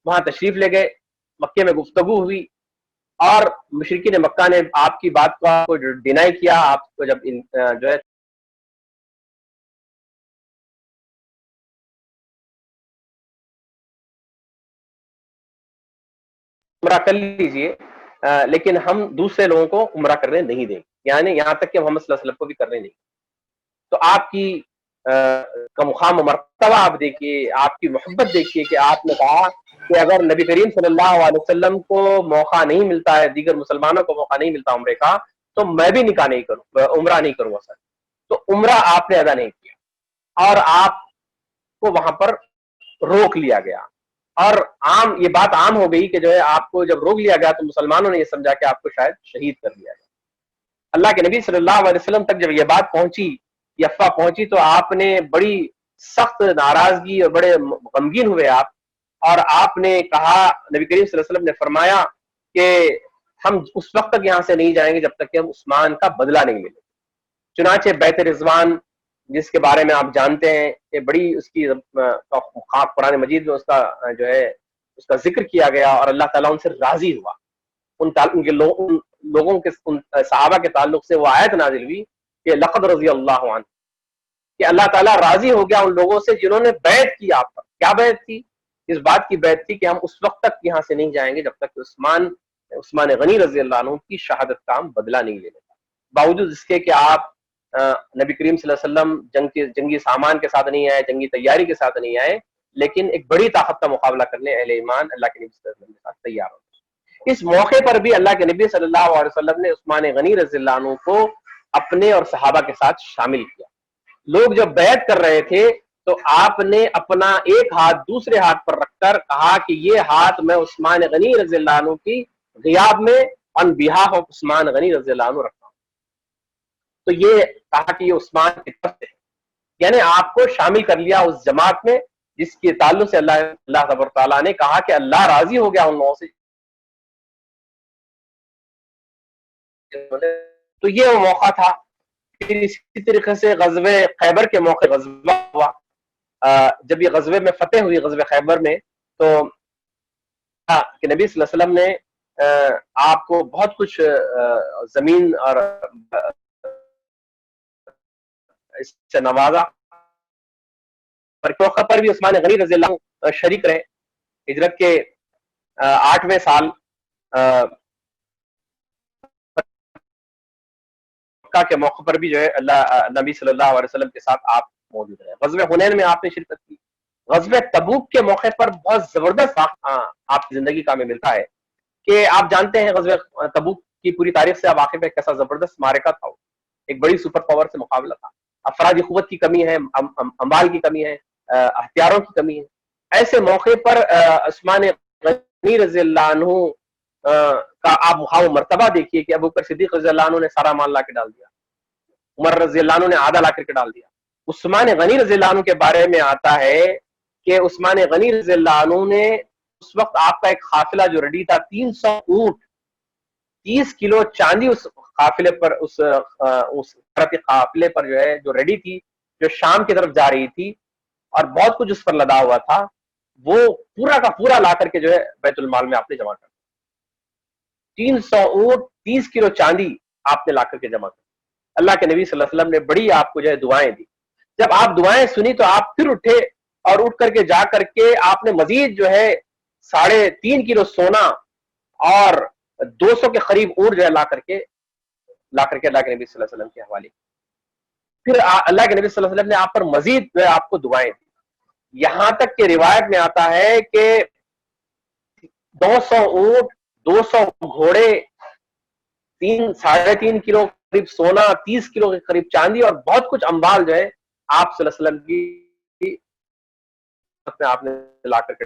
وہاں تشریف لے گئے، مکے میں گفتگو ہوئی اور مشرکین مکہ نے آپ کی بات کو ڈینائی کیا. آپ کو جب جو ہے عمرہ کر لیجئے لیکن ہم دوسرے لوگوں کو عمرہ کرنے نہیں دیں گے، یعنی یہاں تک کہ محمد صلی اللہ علیہ وسلم کو بھی کرنے نہیں. تو آپ کی کا مقام و مرتبہ آپ دیکھیے، آپ کی محبت دیکھیے کہ آپ نے کہا کہ اگر نبی کریم صلی اللہ علیہ وسلم کو موقع نہیں ملتا ہے، دیگر مسلمانوں کو موقع نہیں ملتا عمرے کا، تو میں بھی نکاح نہیں کروں، عمرہ نہیں کروں گا سر. تو عمرہ آپ نے ادا نہیں کیا اور آپ کو وہاں پر روک لیا گیا. اور یہ بات عام ہو گئی کہ جو ہے آپ کو جب روک لیا گیا تو مسلمانوں نے یہ سمجھا کہ آپ کو شاید شہید کر دیا گیا. اللہ کے نبی صلی اللہ علیہ وسلم تک جب یہ بات پہنچی، یہ افواہ پہنچی، تو آپ نے بڑی سخت ناراضگی اور بڑے غمگین ہوئے آپ. اور آپ نے کہا، نبی کریم صلی اللہ علیہ وسلم نے فرمایا کہ ہم اس وقت تک یہاں سے نہیں جائیں گے جب تک کہ ہم عثمان کا بدلہ نہیں لیں گے. چنانچہ بیت رضوان، جس کے بارے میں آپ جانتے ہیں کہ بڑی اس کی قرآن مجید میں اس کا جو ہے اس کا ذکر کیا گیا اور اللہ تعالیٰ ان سے راضی ہوا. ان کے لوگوں کے صحابہ کے تعلق سے وہ آیت نازل ہوئی کہ لقد رضی اللہ عنہ، کہ اللہ تعالیٰ راضی ہو گیا ان لوگوں سے جنہوں نے بیعت کی آپ پر. کیا بیعت تھی؟ اس بات کی بیعت تھی کہ ہم اس وقت تک یہاں سے نہیں جائیں گے جب تک عثمان غنی رضی اللہ عنہ کی شہادت کا ہم بدلہ نہیں لے لیتا. باوجود اس کے کہ آپ نبی کریم صلی اللہ علیہ وسلم جنگی سامان کے ساتھ نہیں آئے، جنگی تیاری کے ساتھ نہیں آئے، لیکن ایک بڑی طاقت کا مقابلہ کرنے اہل ایمان اللہ کے نبی صلی اللہ علیہ وسلم کے ساتھ تیار ہو. اس موقع پر بھی اللہ کے نبی صلی اللہ علیہ وسلم نے عثمان غنی رضی اللہ عنہ کو اپنے اور صحابہ کے ساتھ شامل کیا. لوگ جب بیعت کر رہے تھے تو آپ نے اپنا ایک ہاتھ دوسرے ہاتھ پر رکھ کر کہا کہ یہ ہاتھ میں عثمان غنی رضی اللہ عنہ کی غیاب میں on behalf of عثمان غنی رضی اللہ عنہ رکھتا ہوں. تو یہ کہا کہ یہ عثمان کی طرف سے، یعنی آپ کو شامل کر لیا اس جماعت میں جس کے تعلق سے اللہ تبارک تعالیٰ نے کہا کہ اللہ راضی ہو گیا ان لوگوں سے. تو یہ وہ موقع تھا. پھر اسی طریقے سے غزوہ خیبر کے موقع غزوہ ہوا. جب یہ غزوے میں فتح ہوئی، غزوہ خیبر میں، تو کہ نبی صلی اللہ علیہ وسلم نے آپ کو بہت کچھ زمین اور اس سے نوازا. موقع پر بھی عثمان غنی رضی اللہ عنہ شریک رہے. ہجرت کے 8ویں سال مکہ کے موقع پر بھی جو ہے اللہ نبی صلی اللہ علیہ وسلم کے ساتھ آپ موجود رہے. غزوہ حنین میں آپ نے شرکت کی. غزوہ تبوک کے موقع پر بہت زبردست آپ کی زندگی کا ہمیں ملتا ہے کہ آپ جانتے ہیں غزوہ تبوک کی پوری تاریخ سے آپ واقف ہے کیسا زبردست معرکہ تھا. ایک بڑی سپر پاور سے مقابلہ تھا. افرادی قوت کی کمی ہے, اموال کی کمی ہے, ہتھیاروں کی کمی ہے. ایسے موقع پر عثمان غنی رضی اللہ عنہ کا آپ مقام مرتبہ دیکھیے کہ ابوبکر صدیق رضی اللہ عنہ نے سارا مال لا کے ڈال دیا, عمر رضی اللہ عنہ نے آدھا لا کر کے ڈال دیا. عثمان غنی رضی اللہ عنہ کے بارے میں آتا ہے کہ عثمان غنی رضی اللہ عنہ نے اس وقت آپ کا ایک قافلہ جو ریڈی تھا, 300 اونٹ, 30 کلو چاندی اس قافلے پر, اس قافلے پر جو ہے جو ریڈی تھی, جو شام کی طرف جا رہی تھی, اور بہت کچھ اس پر لدا ہوا تھا, وہ پورا کا پورا لا کر کے جو ہے بیت المال میں آپ نے جمع کر دیا. 300 اونٹ, 30 کلو چاندی آپ نے لا کر کے جمع کر. اللہ کے نبی صلی اللہ علیہ وسلم نے بڑی آپ کو جو ہے دعائیں دی. جب آپ دعائیں سنی تو آپ پھر اٹھے اور اٹھ کر کے جا کر کے آپ نے مزید جو ہے 3.5 کلو سونا اور 200 کے قریب اونٹ جو ہے لا کر کے اللہ کے نبی صلی اللہ علیہ وسلم کے حوالے. پھر اللہ کے نبی صلی اللہ علیہ وسلم نے آپ پر مزید جو ہے آپ کو دعائیں دی. یہاں تک کہ روایت میں آتا ہے کہ 200 اونٹ, 200 گھوڑے, 3.5 کلو قریب سونا, 30 کلو کے قریب چاندی اور بہت کچھ اموال جو ہے آپ صلی اللہ علیہ وسلم کی آپ نے لا کر کے.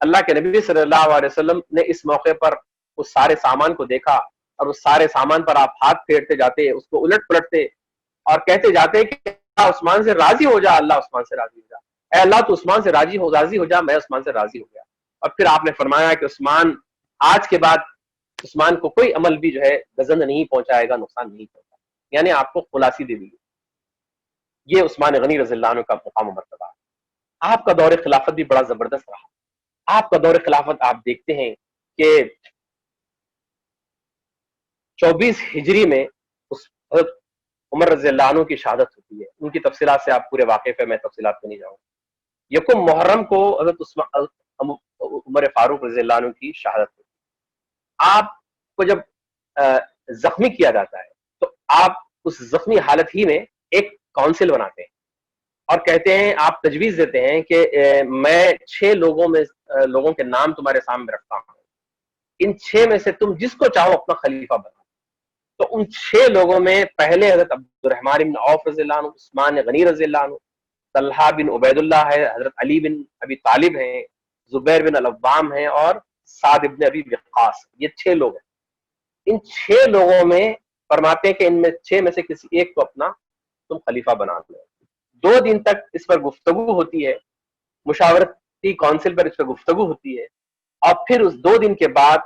اللہ کے نبی صلی اللہ علیہ وسلم نے اس موقع پر اس سارے سامان کو دیکھا اور اس سارے سامان پر آپ ہاتھ پھیرتے جاتے, اس کو الٹ پلٹتے اور کہتے جاتے کہ عثمان سے راضی ہو جا, اللہ عثمان سے راضی ہو جا, اے اللہ تو عثمان سے راضی ہو جا, میں عثمان سے راضی ہو گیا. اور پھر آپ نے فرمایا کہ عثمان, آج کے بعد عثمان کو کوئی عمل بھی جو ہے گزند نہیں پہنچائے گا, نقصان نہیں پہنچائے گا, یعنی آپ کو خلاصی دے دی. یہ عثمان غنی رضی اللہ عنہ کا مقام و مرتبہ. آپ کا دور خلافت بھی بڑا زبردست رہا. آپ کا دور خلافت آپ دیکھتے ہیں کہ 24 ہجری میں حضرت عمر رضی اللہ عنہ کی شہادت ہوتی ہے. ان کی تفصیلات سے آپ پورے واقف ہے, میں تفصیلات میں نہیں جاؤں. یکم محرم کو حضرت عمر فاروق رضی اللہ عنہ کی شہادت ہوتی ہے. آپ کو جب زخمی کیا جاتا ہے تو آپ اس زخمی حالت ہی میں ایک کونسل بناتے ہیں اور کہتے ہیں, آپ تجویز دیتے ہیں کہ میں 6 لوگوں کے نام تمہارے سامنے رکھتا ہوں, ان 6 میں سے تم جس کو چاہو اپنا خلیفہ بنا. تو ان 6 لوگوں میں پہلے حضرت عبد الرحمن بن عوف رضی اللہ عنہ, عثمان غنی رضی اللہ عنہ, طلحہ بن عبید اللہ ہے, حضرت علی بن ابی طالب ہیں, زبیر بن العوام ہیں اور سعد بن ابی وقاص. یہ 6 لوگ ہیں. ان 6 لوگوں میں فرماتے ہیں کہ ان میں 6 میں سے کسی ایک کو اپنا تم خلیفہ بنا لو. 2 دن تک اس پر گفتگو ہوتی ہے, مشاورتی کونسل پر اس پر گفتگو ہوتی ہے, اور پھر اس 2 دن کے بعد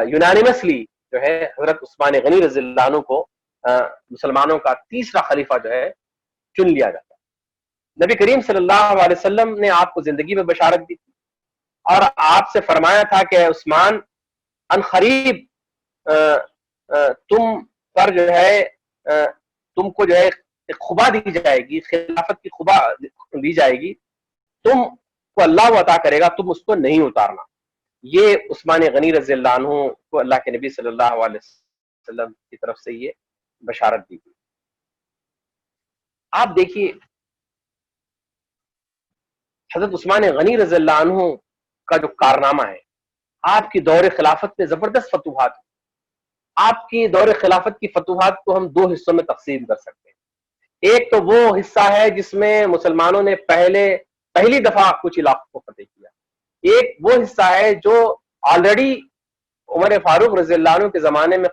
یونانیمسلی جو ہے حضرت عثمان غنی رضی اللہ عنہ کو مسلمانوں کا تیسرا خلیفہ جو ہے چن لیا جاتا ہے. نبی کریم صلی اللہ علیہ وسلم نے آپ کو زندگی میں بشارت دی تھی اور آپ سے فرمایا تھا کہ عثمان عنقریب تم پر جو ہے تم کو جو ہے خبا دی جائے گی, خلافت کی خبا دی جائے گی, تم کو اللہ عطا کرے گا, تم اس کو نہیں اتارنا. یہ عثمان غنی رضی اللہ عنہ کو اللہ کے نبی صلی اللہ علیہ وسلم کی طرف سے یہ بشارت دی گئی. آپ دیکھیے حضرت عثمان غنی رضی اللہ عنہ کا جو کارنامہ ہے, آپ کی دور خلافت میں زبردست فتوحات. آپ کی دور خلافت کی فتوحات کو ہم 2 حصوں میں تقسیم کر سکتے ہیں. ایک تو وہ حصہ ہے جس میں مسلمانوں نے پہلی دفعہ کچھ علاقوں کو فتح کیا. ایک وہ حصہ ہے جو آلریڈی عمر فاروق رضی اللہ عنہ کے زمانے میں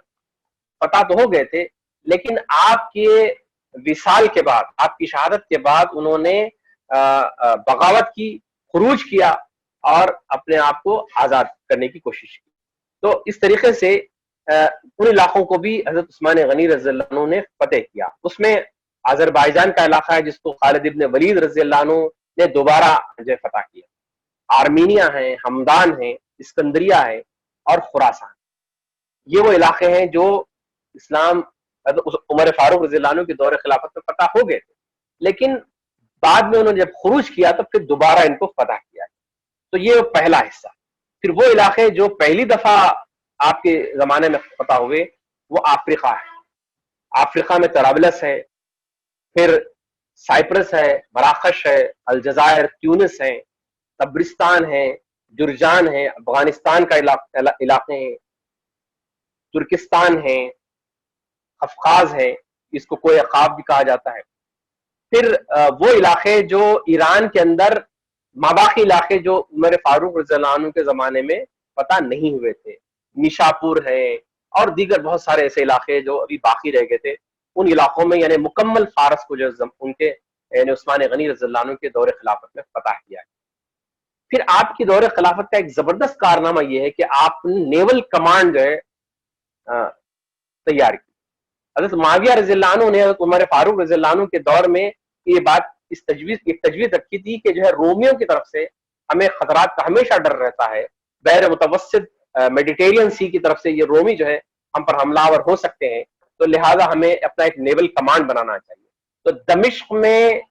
فتح تو ہو گئے تھے, لیکن آپ کے وصال کے بعد, آپ کی شہادت کے بعد انہوں نے بغاوت کی, خروج کیا اور اپنے آپ کو آزاد کرنے کی کوشش کی. تو اس طریقے سے ان علاقوں کو بھی حضرت عثمان غنی رضی اللہ عنہ نے فتح کیا. اس میں آذربائیجان کا علاقہ ہے جس کو خالد ابن ولید رضی اللہ عنہ نے دوبارہ جو فتح کیا. آرمینیا ہیں, ہمدان ہیں, اسکندریہ ہے اور خراسان. یہ وہ علاقے ہیں جو اسلام عمر فاروق رضی اللہ عنہ کے دور خلافت میں فتح ہو گئے تھے, لیکن بعد میں انہوں نے جب خروج کیا تو پھر دوبارہ ان کو فتح کیا. تو یہ پہلا حصہ. پھر وہ علاقے جو پہلی دفعہ آپ کے زمانے میں فتح ہوئے وہ افریقہ ہے. افریقہ میں طرابلس ہے, پھر سائپرس ہے، مراکش ہے، الجزائر، تیونس ہیں، تبرستان ہے، جرجان ہے، افغانستان کا علاقے ہیں، ترکستان ہے، افقاز ہے، اس کو کوئی عقاب بھی کہا جاتا ہے. پھر وہ علاقے جو ایران کے اندر ماباقی علاقے جو عمر فاروق رضی اللہ عنہ کے زمانے میں پتہ نہیں ہوئے تھے، نیشاپور ہے اور دیگر بہت سارے ایسے علاقے جو ابھی باقی رہ گئے تھے، ان علاقوں میں یعنی مکمل فارس کو جو ان کے یعنی عثمان غنی رضی اللہ عنہ کے دور خلافت میں فتح کیا ہے. پھر آپ کی دور خلافت کا ایک زبردست کارنامہ یہ ہے کہ آپ نے نیول کمانڈ جو ہے تیار کی. حضرت معاویہ رضی اللہ عنہ نے حضرت عمر فاروق رضی اللہ عنہ کے دور میں یہ بات اس تجویز رکھی تھی کہ جو ہے رومیوں کی طرف سے ہمیں خطرات کا ہمیشہ ڈر رہتا ہے، بحر متوسط میڈیٹیرین سی کی طرف سے یہ رومی جو ہے ہم پر حملہ آور ہو سکتے ہیں، تو لہٰذا ہمیں اپنا ایک نیول کمانڈ بنانا چاہیے. تو دمشق میں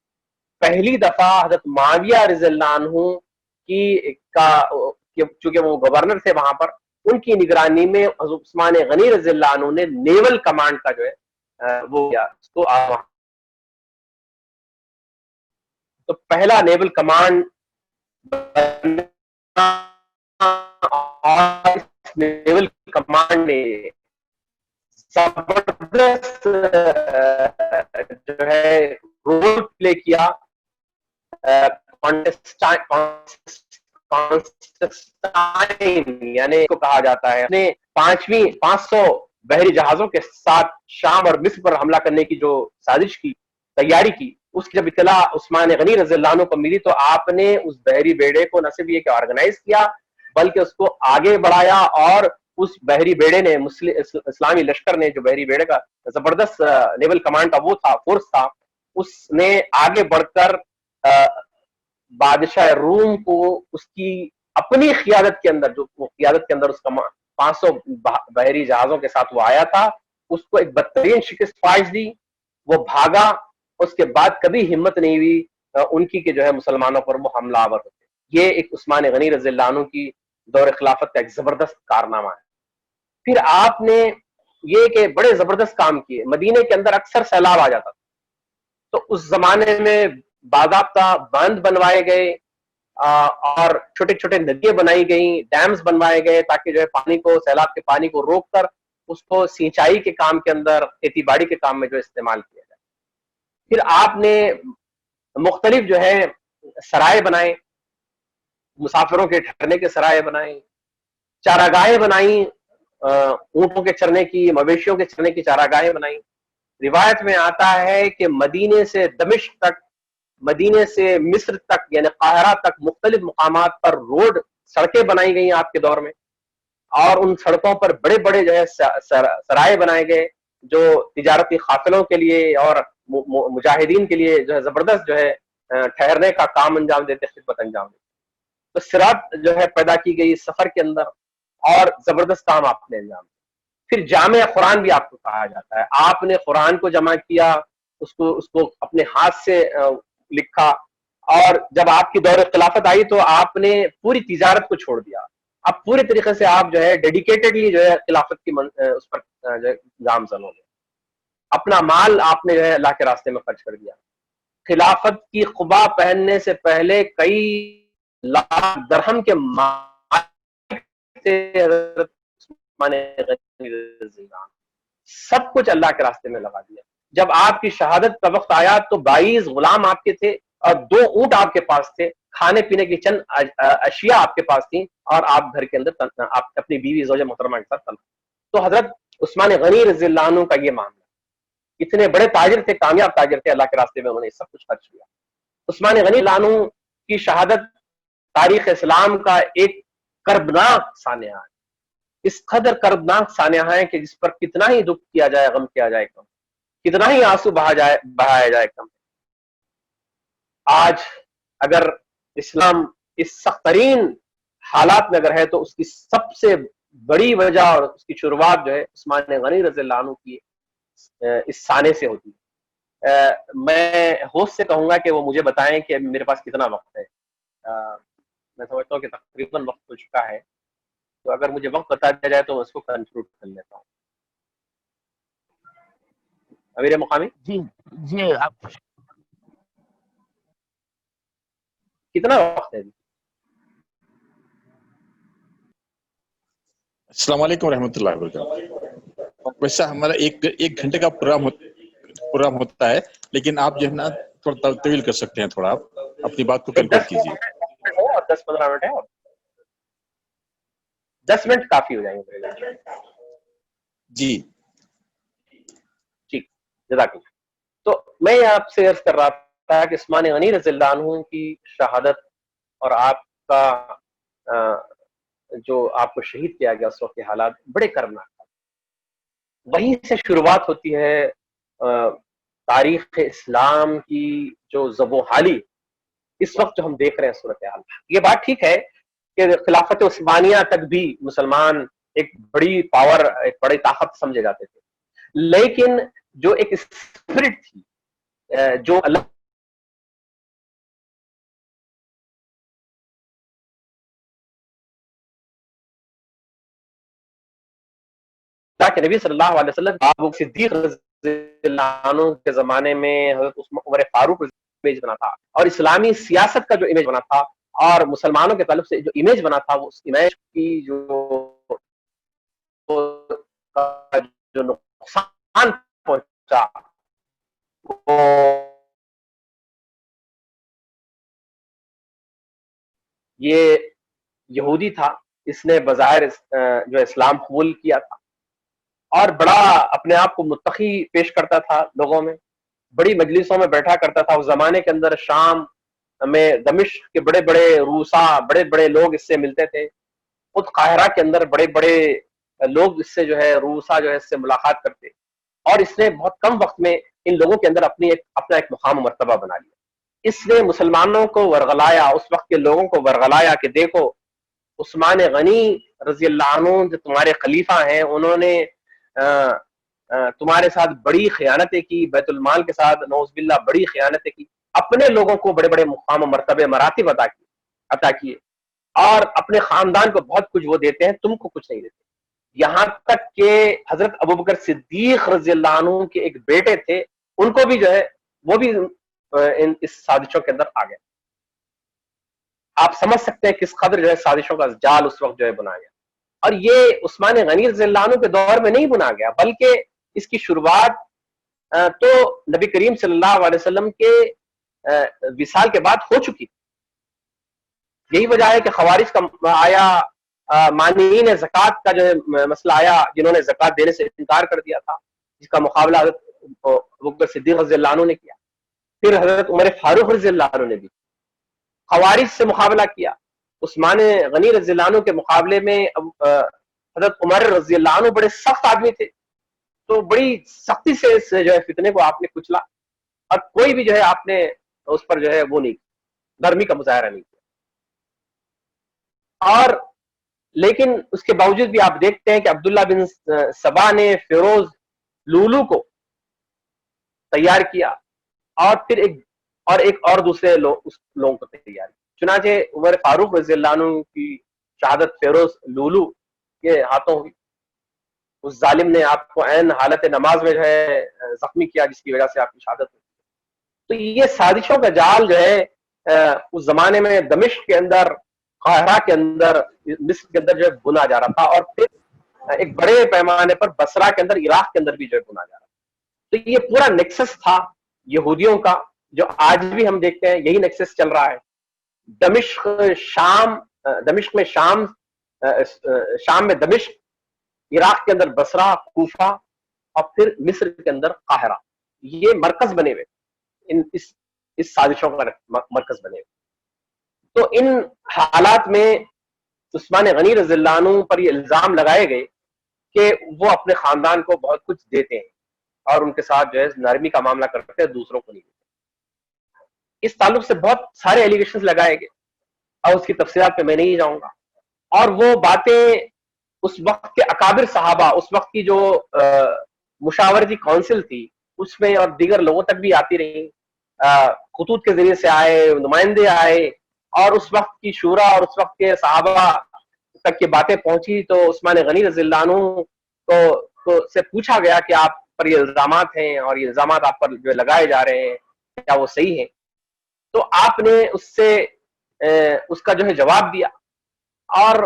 پہلی دفعہ حضرت معاویہ رضی اللہ عنہ کی چونکہ وہ گورنر تھے وہاں پر، ان کی نگرانی میں حضرت عثمان غنی رضی اللہ عنہ نے نیول کمانڈ کا جو ہے وہ کیا اس کو تو پہلا نیول کمانڈ اور نیول کمانڈ نے زبردست جو ہے رول پلے کیا یعنی کو کہا جاتا ہے، نے 500 بحری جہازوں کے ساتھ شام اور مصر پر حملہ کرنے کی جو سازش کی، تیاری کی، اس کی جب اطلاع عثمان غنی رضی اللہ عنہ کو ملی تو آپ نے اس بحری بیڑے کو نہ صرف یہ کہ آرگنائز کیا بلکہ اس کو آگے بڑھایا، اور اس بحری بیڑے نے اسلامی لشکر نے جو بحری بیڑے کا زبردست نیول کمانڈ کا وہ تھا فورس تھا، اس نے آگے بڑھ کر بادشاہ روم کو اس کی اپنی قیادت کے اندر جو وہ قیادت کے اندر اس کا 500 بحری جہازوں کے ساتھ وہ آیا تھا، اس کو ایک بدترین شکست فائز دی، وہ بھاگا. اس کے بعد کبھی ہمت نہیں ہوئی ان کی کہ جو ہے مسلمانوں پر وہ حملہ آور ہوتے. یہ ایک عثمان غنی رضی اللہ عنہ کی دور خلافت کا ایک زبردست کارنامہ ہے. پھر آپ نے یہ کہ بڑے زبردست کام کیے، مدینے کے اندر اکثر سیلاب آ جاتا تھا، تو اس زمانے میں باضابطہ باندھ بنوائے گئے اور چھوٹے چھوٹے ندیاں بنائی گئیں، ڈیمز بنوائے گئے تاکہ جو ہے پانی کو، سیلاب کے پانی کو روک کر اس کو سینچائی کے کام کے اندر، کھیتی باڑی کے کام میں جو استعمال کیا جائے. پھر آپ نے مختلف جو ہے سرائے بنائے، مسافروں کے ٹھہرنے کے سرائے بنائے، چاراگاہیں بنائیں، اونٹوں کے چرنے کی، مویشیوں کے چرنے کی چاراگاہیں بنائیں. روایت میں آتا ہے کہ مدینے سے دمشق تک، مدینے سے مصر تک یعنی قاہرہ تک مختلف مقامات پر روڈ، سڑکیں بنائی گئی آپ کے دور میں، اور ان سڑکوں پر بڑے بڑے جو ہے سرائے بنائے گئے جو تجارتی قافلوں کے لیے اور مجاہدین کے لیے جو ہے زبردست جو ہے ٹھہرنے کا کام انجام دیتے، خدمت انجام دیتے. تو سرات جو ہے پیدا کی گئی سفر کے اندر، اور زبردست کام آپ نے انجام دیا. پھر جامع قرآن بھی آپ کو کہا جاتا ہے، آپ نے قرآن کو جمع کیا، اس کو اپنے ہاتھ سے لکھا، اور جب آپ کی دور خلافت آئی تو آپ نے پوری تجارت کو چھوڑ دیا. اب پوری طریقے سے آپ جو ہے ڈیڈیکیٹڈلی جو ہے خلافت کی اس پر جو ہے گامزن ہو گئے. اپنا مال آپ نے جو ہے اللہ کے راستے میں خرچ کر دیا. خلافت کی قبا پہننے سے پہلے کئی لاکھ درہم کے سب کچھ اللہ کے راستے میں لگا دیا. جب آپ کی شہادت کا وقت آیا تو 22 غلام آپ کے تھے اور 2 اونٹ آپ کے پاس تھے، کھانے پینے کی چند اشیاء آپ کے پاس تھیں، اور آپ گھر کے اندر آپ اپنی بیوی زوجہ محترمہ کے ساتھ تنہا. تو حضرت عثمان غنی رضی اللہ عنہ کا یہ معاملہ، اتنے بڑے تاجر تھے، کامیاب تاجر تھے، اللہ کے راستے میں انہوں نے سب کچھ خرچ کیا. عثمان غنی رضی اللہ عنہ کی شہادت تاریخ اسلام کا ایک کربناک سانحہ ہے. اس قدر کربناک سانحہ ہے کہ جس پر کتنا ہی دکھ کیا جائے، غم کیا جائے کم، کتنا ہی آنسو بہایا جائے کم. آج اگر اسلام اس سخت ترین حالات میں اگر ہے تو اس کی سب سے بڑی وجہ اور اس کی شروعات جو ہے عثمان غنی رضی اللہ عنہ کی اس سانے سے ہوتی ہے. میں ہوسٹ سے کہوں گا کہ وہ مجھے بتائیں کہ میرے پاس کتنا وقت ہے. میں سمجھتا ہوں کہ تقریباً وقت ہو چکا ہے، تو اگر مجھے وقت بتا دیا جائے تو میں اس کو کنکلوڈ کر لیتا ہوں. امیر مقامی جی جی آپ کتنا وقت ہے؟ السلام علیکم ورحمۃ اللہ وبرکاتہ. ویسا ہمارا ایک گھنٹے کا پروگرام ہوتا ہے، لیکن آپ جو ہے نا تھوڑا طویل کر سکتے ہیں، تھوڑا آپ اپنی بات کو تو کنکلوڈ کیجیے. 10 منٹ ہو اور 10-15 منٹ ہے، اور 10 منٹ کافی ہو جائیں گے. جی ٹھیک، جزاک اللہ. تو میں آپ سے عرض کر رہا تھا کہ عثمان غنی رضی اللہ عنہ کی شہادت اور آپ کا جو آپ کو شہید کیا گیا اس وقت کے حالات بڑے کربناک. وہیں سے شروعات ہوتی ہے تاریخ اسلام کی جو زب و حالی اس وقت جو ہم دیکھ رہے ہیں صورتحال. یہ بات ٹھیک ہے کہ خلافت عثمانیہ تک بھی مسلمان ایک بڑی پاور، ایک بڑی طاقت سمجھے جاتے تھے، لیکن جو ایک اسپرٹ تھی، جو اللہ کہ نبی صلی اللہ علیہ وسلم ابو صدیق رضی اللہ عنہ کے زمانے میں حضرت عمر فاروق امیج بنا تھا، اور اسلامی سیاست کا جو امیج بنا تھا اور مسلمانوں کے تعلق سے جو امیج بنا تھا، وہ اس امیج کی جو نقصان پہنچا وہ یہ یہودی تھا. اس نے بظاہر جو اسلام قبول کیا تھا اور بڑا اپنے آپ کو متقی پیش کرتا تھا، لوگوں میں بڑی مجلسوں میں بیٹھا کرتا تھا. اس زمانے کے اندر شام میں دمشق کے بڑے بڑے روسا، بڑے بڑے لوگ اس سے ملتے تھے. خود قاہرہ کے اندر بڑے بڑے لوگ اس سے جو ہے روسا جو ہے اس سے ملاقات کرتے، اور اس نے بہت کم وقت میں ان لوگوں کے اندر اپنا ایک مقام و مرتبہ بنا لیا. اس نے مسلمانوں کو ورغلایا، اس وقت کے لوگوں کو ورغلایا کہ دیکھو عثمان غنی رضی اللہ عنہ جو تمہارے خلیفہ ہیں، انہوں نے تمہارے ساتھ بڑی خیانتیں کی، بیت المال کے ساتھ نعوذ باللہ بڑی خیانتیں کی، اپنے لوگوں کو بڑے بڑے مقام و مرتبے مراتب عطا کیے، اور اپنے خاندان کو بہت کچھ وہ دیتے ہیں، تم کو کچھ نہیں دیتے. یہاں تک کہ حضرت ابوبکر صدیق رضی اللہ عنہ کے ایک بیٹے تھے، ان کو بھی جو ہے وہ بھی اس سازشوں کے اندر آ گئے. آپ سمجھ سکتے ہیں کس قدر جو ہے سازشوں کا جال اس وقت جو ہے بنا گیا. اور یہ عثمان غنی رضی اللہ عنہ کے دور میں نہیں بنا گیا، بلکہ اس کی شروعات تو نبی کریم صلی اللہ علیہ وسلم کے وصال کے بعد ہو چکی. یہی وجہ ہے کہ خوارج کا آیا، مانعین زکوٰۃ کا جو ہے مسئلہ آیا، جنہوں نے زکوٰۃ دینے سے انکار کر دیا تھا، جس کا مقابلہ حضرت ابوبکر صدیق رضی اللہ عنہ نے کیا. پھر حضرت عمر فاروق رضی اللہ عنہ نے بھی خوارج سے مقابلہ کیا. عثمان غنی رضی اللہ عنہ کے مقابلے میں حضرت عمر رضی اللہ عنہ بڑے سخت آدمی تھے، تو بڑی سختی سے اس جو ہے فتنے کو آپ نے کچلا، اور کوئی بھی جو ہے آپ نے اس پر جو ہے وہ نہیں، نرمی کا مظاہرہ نہیں کیا. اور لیکن اس کے باوجود بھی آپ دیکھتے ہیں کہ عبداللہ بن سبا نے فیروز لولو کو تیار کیا، اور پھر ایک اور دوسرے لوگوں کو تیار کیا. چنانچہ عمر فاروق رضی اللہ عنہ کی شہادت فیروز لولو کے ہاتھوں ہوئی. اس ظالم نے آپ کو عین حالت نماز میں جو ہے زخمی کیا، جس کی وجہ سے آپ کی شہادت ہوئی. تو یہ سازشوں کا جال جو ہے اس زمانے میں دمشق کے اندر، قاہرہ کے اندر، مصر کے اندر جو ہے بنا جا رہا تھا، اور پھر ایک بڑے پیمانے پر بصرہ کے اندر، عراق کے اندر بھی جو ہے بنا جا رہا تھا. تو یہ پورا نیکسس تھا یہودیوں کا، جو آج بھی ہم دیکھتے ہیں یہی نیکسس چل رہا ہے. دمشق میں شام میں دمشق، عراق کے اندر بصرہ، کوفہ، اور پھر مصر کے اندر قاہرہ، یہ مرکز بنے ہوئے، اس سازشوں کا مرکز بنے ہوئے. تو ان حالات میں عثمان غنی رضی اللہ عنہ پر یہ الزام لگائے گئے کہ وہ اپنے خاندان کو بہت کچھ دیتے ہیں اور ان کے ساتھ جو ہے نرمی کا معاملہ کرتے ہیں، دوسروں کو نہیں دیتے. اس تعلق سے بہت سارے ایلیگیشنز لگائے گئے، اور اس کی تفصیلات پہ میں نہیں جاؤں گا. اور وہ باتیں اس وقت کے اکابر صحابہ، اس وقت کی جو مشاورتی کونسل تھی اس میں، اور دیگر لوگوں تک بھی آتی رہی، خطوط کے ذریعے سے آئے، نمائندے آئے، اور اس وقت کی شورا اور اس وقت کے صحابہ تک کی باتیں پہنچی. تو عثمان غنی رضی اللہ عنہ کو سے پوچھا گیا کہ آپ پر یہ الزامات ہیں اور یہ الزامات آپ پر جو لگائے جا رہے ہیں کیا وہ صحیح ہیں؟ تو آپ نے اس کا جو ہے جواب دیا، اور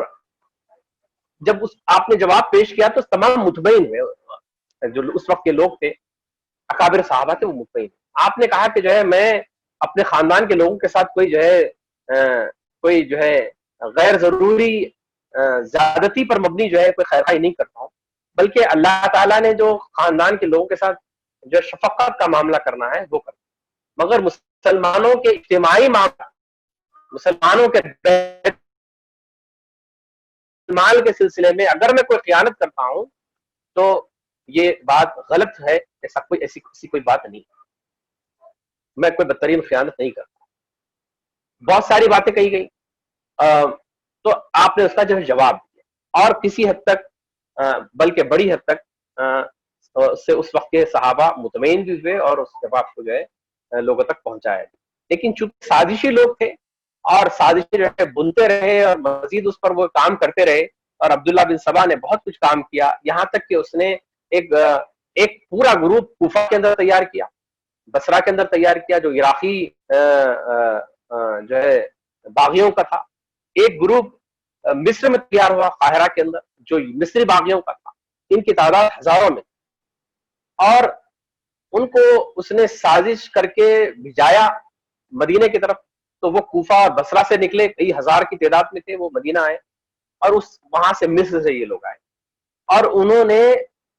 جب آپ نے جواب پیش کیا تو تمام مطمئن ہوئے، جو اس وقت کے لوگ تھے اکابر صحابہ تھے وہ مطمئن۔ آپ نے کہا کہ جو ہے میں اپنے خاندان کے لوگوں کے ساتھ کوئی جو ہے غیر ضروری زیادتی پر مبنی جو ہے کوئی خیرخواہی نہیں کرتا ہوں، بلکہ اللہ تعالیٰ نے جو خاندان کے لوگوں کے ساتھ جو شفقت کا معاملہ کرنا ہے وہ کرتا، مگر مسلمانوں کے اجتماعی معاملہ، مسلمانوں کے مال کے سلسلے میں اگر میں کوئی خیانت کرتا ہوں تو یہ بات غلط ہے، ایسی کوئی بات نہیں، میں کوئی بدترین خیانت نہیں کرتا۔ بہت ساری باتیں کہی گئی، تو آپ نے اس کا جو ہے جواب دیا، اور کسی حد تک بلکہ بڑی حد تک سے اس وقت کے صحابہ مطمئن بھی ہوئے اور اس جواب کو جو ہے لوگوں تک پہنچایا۔ لیکن چونکہ سازشی لوگ تھے اور سازشیں جو ہے بنتے رہے اور مزید اس پر وہ کام کرتے رہے، اور عبداللہ بن سبا نے بہت کچھ کام کیا، یہاں تک کہ اس نے ایک پورا گروپ کوفہ کے اندر تیار کیا، بصرہ کے اندر تیار کیا، جو عراقی جو ہے باغیوں کا تھا، ایک گروپ مصر میں تیار ہوا قاہرہ کے اندر جو مصری باغیوں کا تھا، ان کی تعداد ہزاروں میں، اور ان کو اس نے سازش کر کے بھجایا مدینے کی طرف، تو وہ کوفہ اور بصرہ سے نکلے، کئی ہزار کی تعداد میں تھے، وہ مدینہ آئے، اور وہاں سے مصر سے یہ لوگ آئے، اور انہوں نے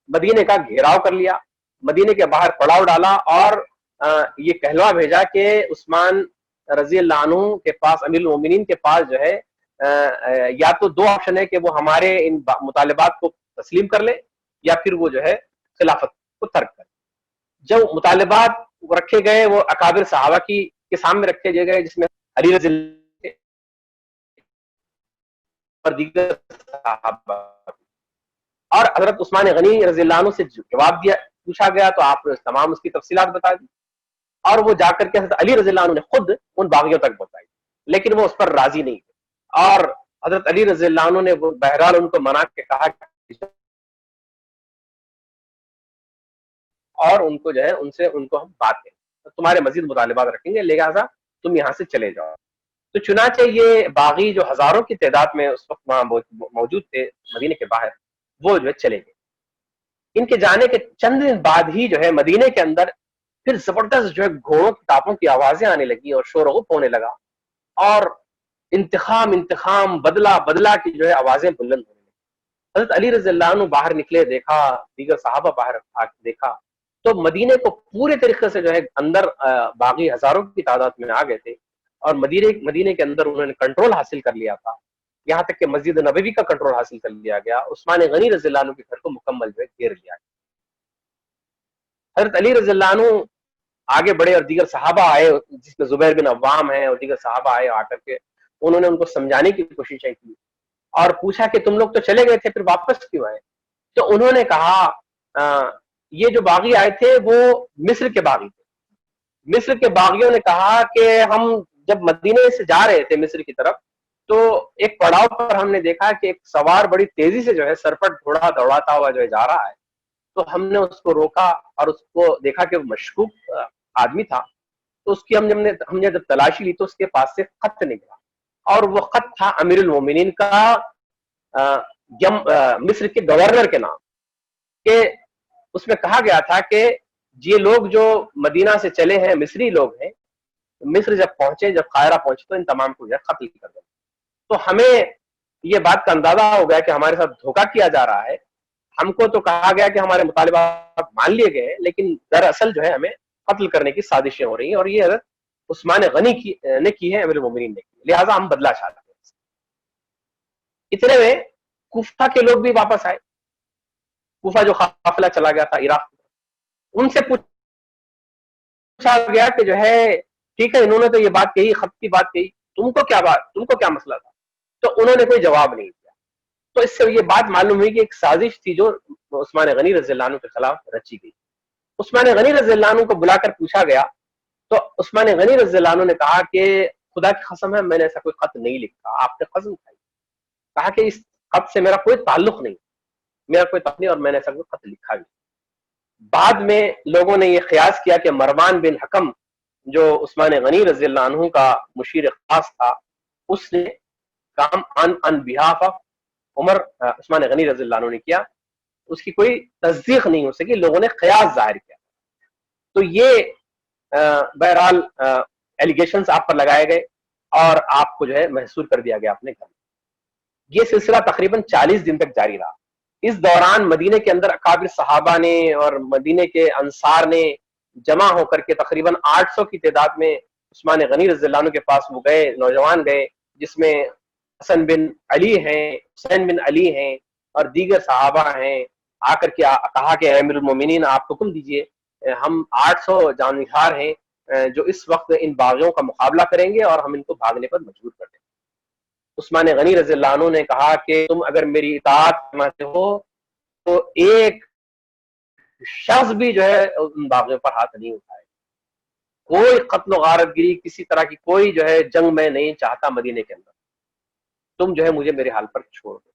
مدینے کا گھیراؤ کر لیا، مدینے کے باہر پڑاؤ ڈالا، اور یہ کہلوا بھیجا کہ عثمان رضی اللہ عنہ کے پاس، امیر المومنین کے پاس جو ہے یا تو دو آپشن ہے کہ وہ ہمارے ان مطالبات کو تسلیم کر لے یا پھر وہ جو ہے خلافت کو ترک کر۔ جب مطالبات رکھے گئے وہ اکابر صحابہ کے سامنے رکھے گئے، جس میں علی رضی اللہ اور دیگر صحابہ، اور حضرت عثمان غنی رضی اللہ عنہ سے جواب پوچھا گیا تو آپ نے تمام اس کی تفصیلات بتا دی، اور وہ جا کر کے حضرت علی رضی اللہ عنہ نے خود ان باغیوں تک بتائی، لیکن وہ اس پر راضی نہیں تھے، اور حضرت علی رضی اللہ عنہ نے وہ بہرحال ان کو منا کے کہا اور ان کو جو ہے ان کو ہم بات کریں، تمہارے مزید مطالبات رکھیں گے، لہذا تم یہاں سے چلے جاؤ۔ تو چنانچہ یہ باغی جو ہزاروں کی تعداد میں اس وقت وہاں موجود تھے مدینے کے باہر، وہ جو ہے چلے گئے۔ ان کے جانے کے چند دن بعد ہی جو ہے مدینے کے اندر پھر زبردست جو ہے گھوڑوں کی ٹاپوں کی آوازیں آنے لگی اور شور و غپ ہونے لگا، اور انتقام بدلہ کی جو ہے آوازیں بلند ہونے لگی۔ حضرت علی رضی اللہ عنہ باہر نکلے، دیکھا دیگر صحابہ باہر دیکھا تو مدینے کو پورے طریقے سے جو ہے اندر باغی ہزاروں کی تعداد میں آ گئے تھے، اور مدینے کے اندر انہوں نے کنٹرول حاصل کر لیا تھا، یہاں تک کہ مسجد نبوی کا کنٹرول حاصل کر لیا گیا، عثمان غنی رضی اللہ عنہ کے گھر کو مکمل جو ہے گھیر لیا گیا۔ حضرت علی رضی اللہ عنہ آگے بڑھے اور دیگر صحابہ آئے، جس میں زبیر بن عوام ہے اور دیگر صحابہ آئے، آ کر کے انہوں نے ان کو سمجھانے کی کوششیں کی اور پوچھا کہ تم لوگ تو چلے گئے تھے پھر واپس کیوں آئے؟ تو انہوں نے کہا یہ جو باغی آئے تھے وہ مصر کے باغی تھے۔ مصر کے باغیوں نے کہا کہ ہم جب مدینے سے جا رہے تھے مصر کی طرف تو ایک پڑاؤ پر ہم نے دیکھا کہ ایک سوار بڑی تیزی سے جو ہے سرپٹ گھوڑا دوڑاتا ہوا جو ہے جا رہا ہے، تو ہم نے اس کو روکا اور اس کو دیکھا کہ وہ مشکوک آدمی تھا، تو اس کی ہم نے جب تلاشی لی تو اس کے پاس سے خط نکلا، اور وہ خط تھا امیر المومنین کا مصر کے گورنر کے نام، کہ اس میں کہا گیا تھا کہ یہ لوگ جو مدینہ سے چلے ہیں مصری لوگ ہیں، مصر جب قاہرہ پہنچے تو ان تمام کو جو ہے قتل کر دیں۔ تو ہمیں یہ بات کا اندازہ ہو گیا کہ ہمارے ساتھ دھوکہ کیا جا رہا ہے، ہم کو تو کہا گیا کہ ہمارے مطالبات مان لیے گئے ہیں، لیکن دراصل جو ہے ہمیں قتل کرنے کی سازشیں ہو رہی ہیں، اور یہ حضرت عثمان غنی نے کی ہے، امیر المومنین نے کی، لہٰذا ہم بدلہ چاہتے ہیں۔ اتنے میں کوفہ کے لوگ بھی واپس آئے، کوفہ جو قافلہ چلا گیا تھا عراق، ان سے پوچھا گیا کہ جو ہے ٹھیک ہے انہوں نے تو یہ بات کہی، خط کی بات کہی، تم کو کیا مسئلہ تھا؟ تو انہوں نے کوئی جواب نہیں دیا۔ تو اس سے یہ بات معلوم ہوئی کہ ایک سازش تھی جو عثمان غنی رضی اللہ عنہ کے خلاف رچی گئی۔ عثمان غنی رضی اللہ عنہ کو بلا کر پوچھا گیا تو عثمان غنی رضی اللہ عنہ نے کہا کہ خدا کی قسم ہے میں نے ایسا کوئی خط نہیں لکھا، آپ نے قسم کھائی، کہا کہ اس خط سے میرا کوئی تعلق نہیں، اور میں نے ایسا کوئی خط لکھا نہیں۔ بعد میں لوگوں نے یہ قیاس کیا کہ مروان بن حکم جو عثمان غنی رضی اللہ عنہ کا مشیر خاص تھا، اس نے کام ان بہاف آف عمر عثمان غنی رضی اللہ عنہ نے کیا، اس کی کوئی تصدیق نہیں ہو سکی، لوگوں نے قیاس ظاہر کیا. تو یہ بہرحال ایلیگیشنز آپ پر لگائے گئے اور آپ کو جو ہے محصور کر دیا گیا اپنے گھر میں. یہ سلسلہ تقریباً 40 دن تک جاری رہا. اس دوران مدینے کے اندر اکابر صحابہ نے اور مدینے کے انصار نے جمع ہو کر کے تقریباً 800 کی تعداد میں عثمان غنی رضی اللہ عنہ کے پاس وہ گئے، نوجوان گئے، جس میں حسن بن علی ہیں، حسین بن علی ہیں اور دیگر صحابہ ہیں. آ کر کے کہا کہ امیر المومنین آپ حکم دیجئے، ہم 800 جانبدار ہیں جو اس وقت ان باغیوں کا مقابلہ کریں گے اور ہم ان کو بھاگنے پر مجبور کر دیں گے. عثمان غنی رضی اللہ عنہ نے کہا کہ تم اگر میری اطاعت فرماتے ہو تو ایک شخص بھی جو ہے ان باغیوں پر ہاتھ نہیں اٹھائے. کوئی قتل و غارت گری، کسی طرح کی کوئی جو ہے جنگ میں نہیں چاہتا مدینے کے اندر، تم جو ہے مجھے میرے حال پر چھوڑ دو.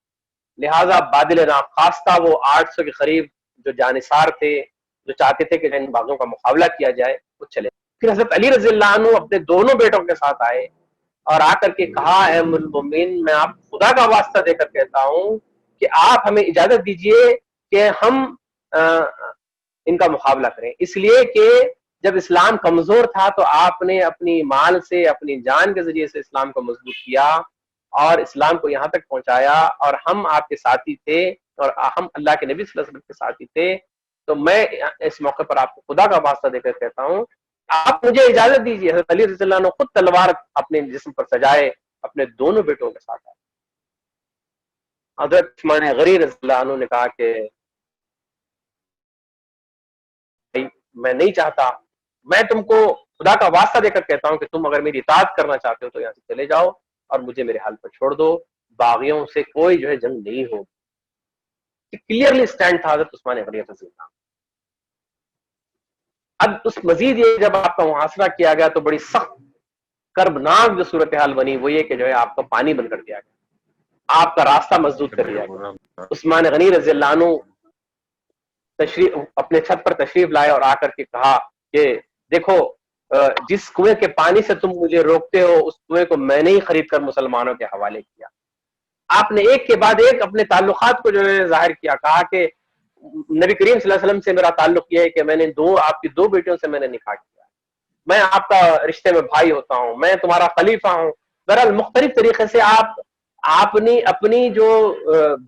لہٰذا بادل ناخواستہ وہ 800 کے قریب جو جانثار تھے، جو چاہتے تھے کہ ان باغیوں کا مقابلہ کیا جائے، وہ چلے. پھر حضرت علی رضی اللہ عنہ اپنے دونوں بیٹوں کے ساتھ آئے اور آ کر کے کہا، اے ام المومنین، میں آپ خدا کا واسطہ دے کر کہتا ہوں کہ آپ ہمیں اجازت دیجئے کہ ہم ان کا مقابلہ کریں. اس لیے کہ جب اسلام کمزور تھا تو آپ نے اپنی مال سے، اپنی جان کے ذریعے سے اسلام کو مضبوط کیا اور اسلام کو یہاں تک پہنچایا، اور ہم آپ کے ساتھی تھے اور ہم اللہ کے نبی صلی اللہ علیہ وسلم کے ساتھی تھے. تو میں اس موقع پر آپ کو خدا کا واسطہ دے کر کہتا ہوں آپ مجھے اجازت دیجیے. حضرت علی رضی اللہ عنہ خود تلوار اپنے جسم پر سجائے اپنے دونوں بیٹوں کے ساتھ آئے. حضرت عثمان غنی رضی اللہ عنہ نے کہا کہ میں نہیں چاہتا، میں تم کو خدا کا واسطہ دے کر کہتا ہوں کہ تم اگر میری اطاعت کرنا چاہتے ہو تو یہاں سے چلے جاؤ اور مجھے میرے حال پر چھوڑ دو، باغیوں سے کوئی جو ہے جنگ نہیں ہو. کلیئرلی سٹینڈ تھا حضرت عثمان غنی رضی اللہ عنہ. اب اس مزید یہ جب آپ کا محاصرہ کیا گیا تو بڑی سخت کربناک جو صورتحال بنی وہ یہ کہ جو ہے آپ کو پانی بند کر دیا گیا، آپ کا راستہ مسدود کر دیا گیا. عثمان غنی رضی اللہ عنہ تشریف اپنے چھت پر تشریف لائے اور آ کر کے کہا کہ دیکھو جس کنویں کے پانی سے تم مجھے روکتے ہو اس کنویں کو میں نے ہی خرید کر مسلمانوں کے حوالے کیا. آپ نے ایک کے بعد ایک اپنے تعلقات کو جو ہے ظاہر کیا. کہا کہ نبی کریم صلی اللہ علیہ وسلم سے میرا تعلق یہ ہے کہ میں نے آپ کی 2 بیٹیوں سے میں نے نکاح کیا، میں آپ کا رشتے میں بھائی ہوتا ہوں، میں تمہارا خلیفہ ہوں. بہرحال مختلف طریقے سے آپ نے اپنی جو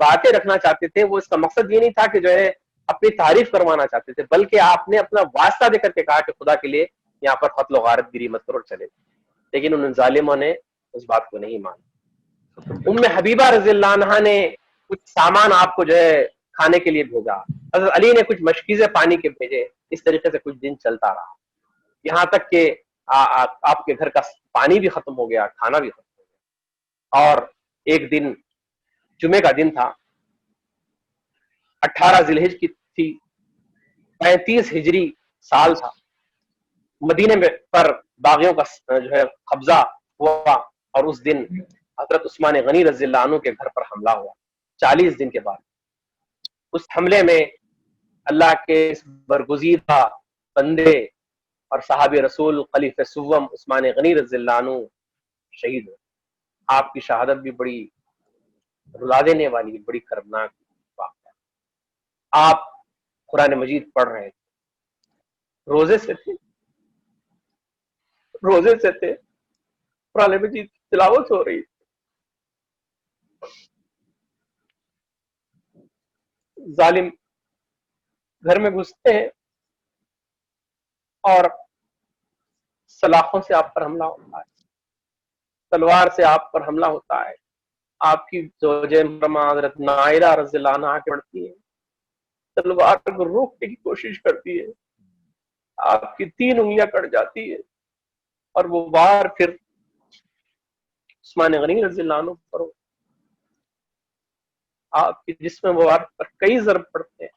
باتیں رکھنا چاہتے تھے وہ اس کا مقصد یہ نہیں تھا کہ جو ہے اپنی تعریف کروانا چاہتے تھے، بلکہ آپ نے اپنا واسطہ دے کر کے کہا کہ خدا کے لیے یہاں پر قتل و غارت گری مت کرو، چلے. لیکن ان ظالموں نے اس بات کو نہیں مانا. ام حبیبہ رضی اللہ عنہا نے کچھ سامان آپ کو جو ہے کھانے کے لیے بھیجا، حضرت علی نے کچھ مشکیزیں پانی کے بھیجے. اس طریقے سے کچھ دن چلتا رہا، یہاں تک کہ آپ کے گھر کا پانی بھی ختم ہو گیا، کھانا بھی ختم ہو گیا. اور ایک دن جمعے کا دن تھا، 18 ذی الحجہ کی تھی، 35 ہجری سال تھا. مدینے میں پر باغیوں کا جو ہے قبضہ ہوا اور اس دن حضرت عثمان غنی رضی اللہ عنہ کے گھر پر حملہ ہوا 40 دن کے بعد. اس حملے میں اللہ کے برگزیدہ بندے اور صحابی رسول خلیفہ سوم عثمان غنی رضی اللہ عنہ شہید ہوئے. آپ کی شہادت بھی بڑی رلا دینے والی، بڑی کربناک بات ہے. آپ قرآن مجید پڑھ رہے تھے، روزے سے تھے، قرآن مجید تلاوت ہو رہی، ظالم گھر میں گھستے ہیں اور سلاخوں سے آپ پر حملہ ہوتا ہے، تلوار سے آپ پر حملہ ہوتا ہے. آپ کی زوجہ محترمہ حضرت نائرہ رضی اللہ عنہا کے بڑھتی ہے، تلوار کو روکنے کی کوشش کرتی ہے، آپ کی 3 انگلیاں کٹ جاتی ہے اور وہ وار پھر عثمان غنی رضی اللہ عنہ پر آپ کے جسم مبارک پر کئی ضرب پڑتے ہیں.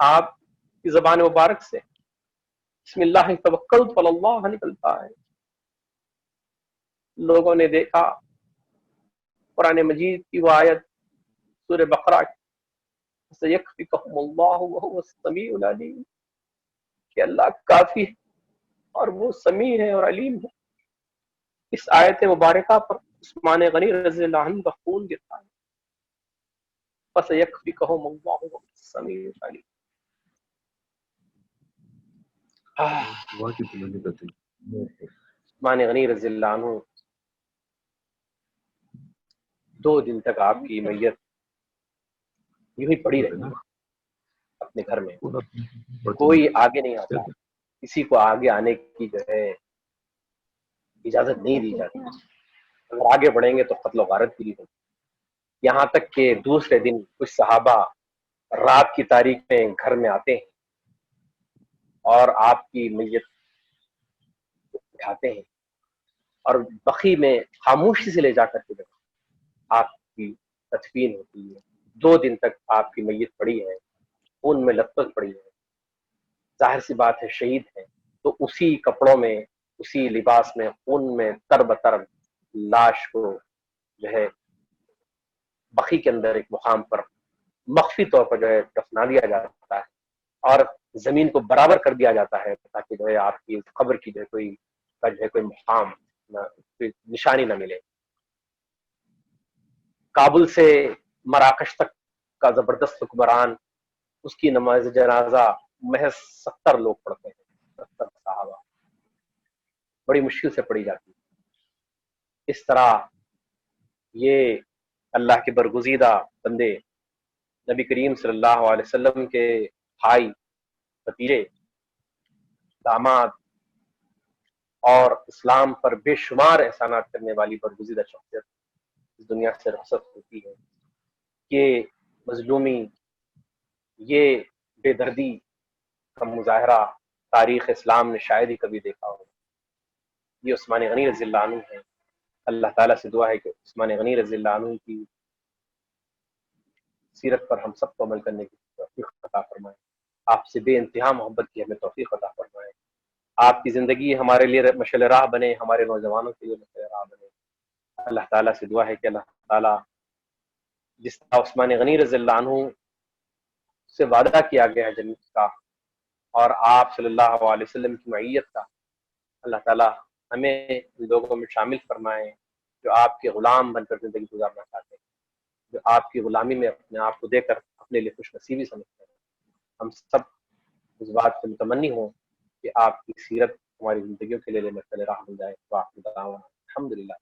آپ کی زبان مبارک سے بسم اللہ توکلت علی اللہ نکلتا ہے. لوگوں نے دیکھا قرآن مجید کی وہ آیت سورہ بقرہ سَيَكْفِيكَهُمُ اللَّهُ وَهُوَ السَّمِيعُ الْعَلِيمُ کہ اللہ کافی ہے اور وہ سمیع ہے اور علیم ہے۔ اس آیت مبارکہ پر عثمان غنی رضی اللہ عنہ کا خون گرتا ہے۔ فَسَيَكْفِيكَهُمُ اللَّهُ وَهُوَ السَّمِيعُ الْعَلِيمُ۔ عثمان غنی رضی اللہ عنہ 2 دن تک آپ کی میت یوں ہی پڑی رہی اپنے گھر میں، کوئی آگے نہیں آتا، کسی کو آگے آنے کی جو ہے اجازت نہیں دی جاتی، اگر آگے بڑھیں گے تو قتل و غارت کی ہوگی۔ یہاں تک کہ دوسرے دن کچھ صحابہ رات کی تاریک میں گھر میں آتے ہیں اور آپ کی میت اٹھاتے ہیں اور بقی میں خاموشی سے لے جا کر کے آپ کی تدفین ہوتی ہے۔ 2 دن تک آپ کی میت پڑی ہے، خون میں لت پت پڑی ہے، ظاہر سی بات ہے شہید ہے، تو اسی کپڑوں میں، اسی لباس میں، خون میں تر بتر لاش کو جو ہے بقی کے اندر ایک مقام پر مخفی طور پر جو ہے دفنا دیا جاتا ہے اور زمین کو برابر کر دیا جاتا ہے تاکہ جو ہے آپ کی قبر کی جو ہے کوئی مقام کوئی نشانی نہ ملے۔ کابل سے مراکش تک کا زبردست حکمران، اس کی نماز جنازہ محض 70 لوگ پڑھتے ہیں، 70 صحابہ، بڑی مشکل سے پڑھی جاتی ہے۔ اس طرح یہ اللہ کے برگزیدہ بندے نبی کریم صلی اللہ علیہ وسلم کے بھائی، بھتیجے، داماد اور اسلام پر بے شمار احسانات کرنے والی برگزیدہ شخصیت اس دنیا سے رخصت ہوتی ہے۔ یہ مظلومی، یہ بے دردی کا مظاہرہ تاریخ اسلام نے شاید ہی کبھی دیکھا ہو۔ یہ عثمان غنی رضی اللہ عنہ ہے۔ اللہ تعالیٰ سے دعا ہے کہ عثمان غنی رضی اللہ عنہ کی سیرت پر ہم سب کو عمل کرنے کی توفیق عطا فرمائے، آپ سے بے انتہا محبت کی ہمیں توفیق عطا فرمائے، آپ کی زندگی ہمارے لیے مشعل راہ بنے، ہمارے نوجوانوں کے لیے مشعل راہ بنے۔ اللہ تعالیٰ سے دعا ہے کہ اللہ تعالیٰ جس طرح عثمان غنی رضی اللہ عنہ سے وعدہ کیا گیا ہے جنت کا اور آپ صلی اللہ علیہ وسلم کی معیت کا، اللہ تعالیٰ ہمیں ان لوگوں میں شامل فرمائیں جو آپ کے غلام بن کر زندگی گزارنا چاہتے ہیں، جو آپ کی غلامی میں اپنے آپ کو دے کر اپنے لیے خوش نصیبی سمجھتے ہیں۔ ہم سب اس بات سے متمنی ہوں کہ آپ کی سیرت ہماری زندگیوں کے لیے مشعل راہ بن جائے۔ الحمد للہ۔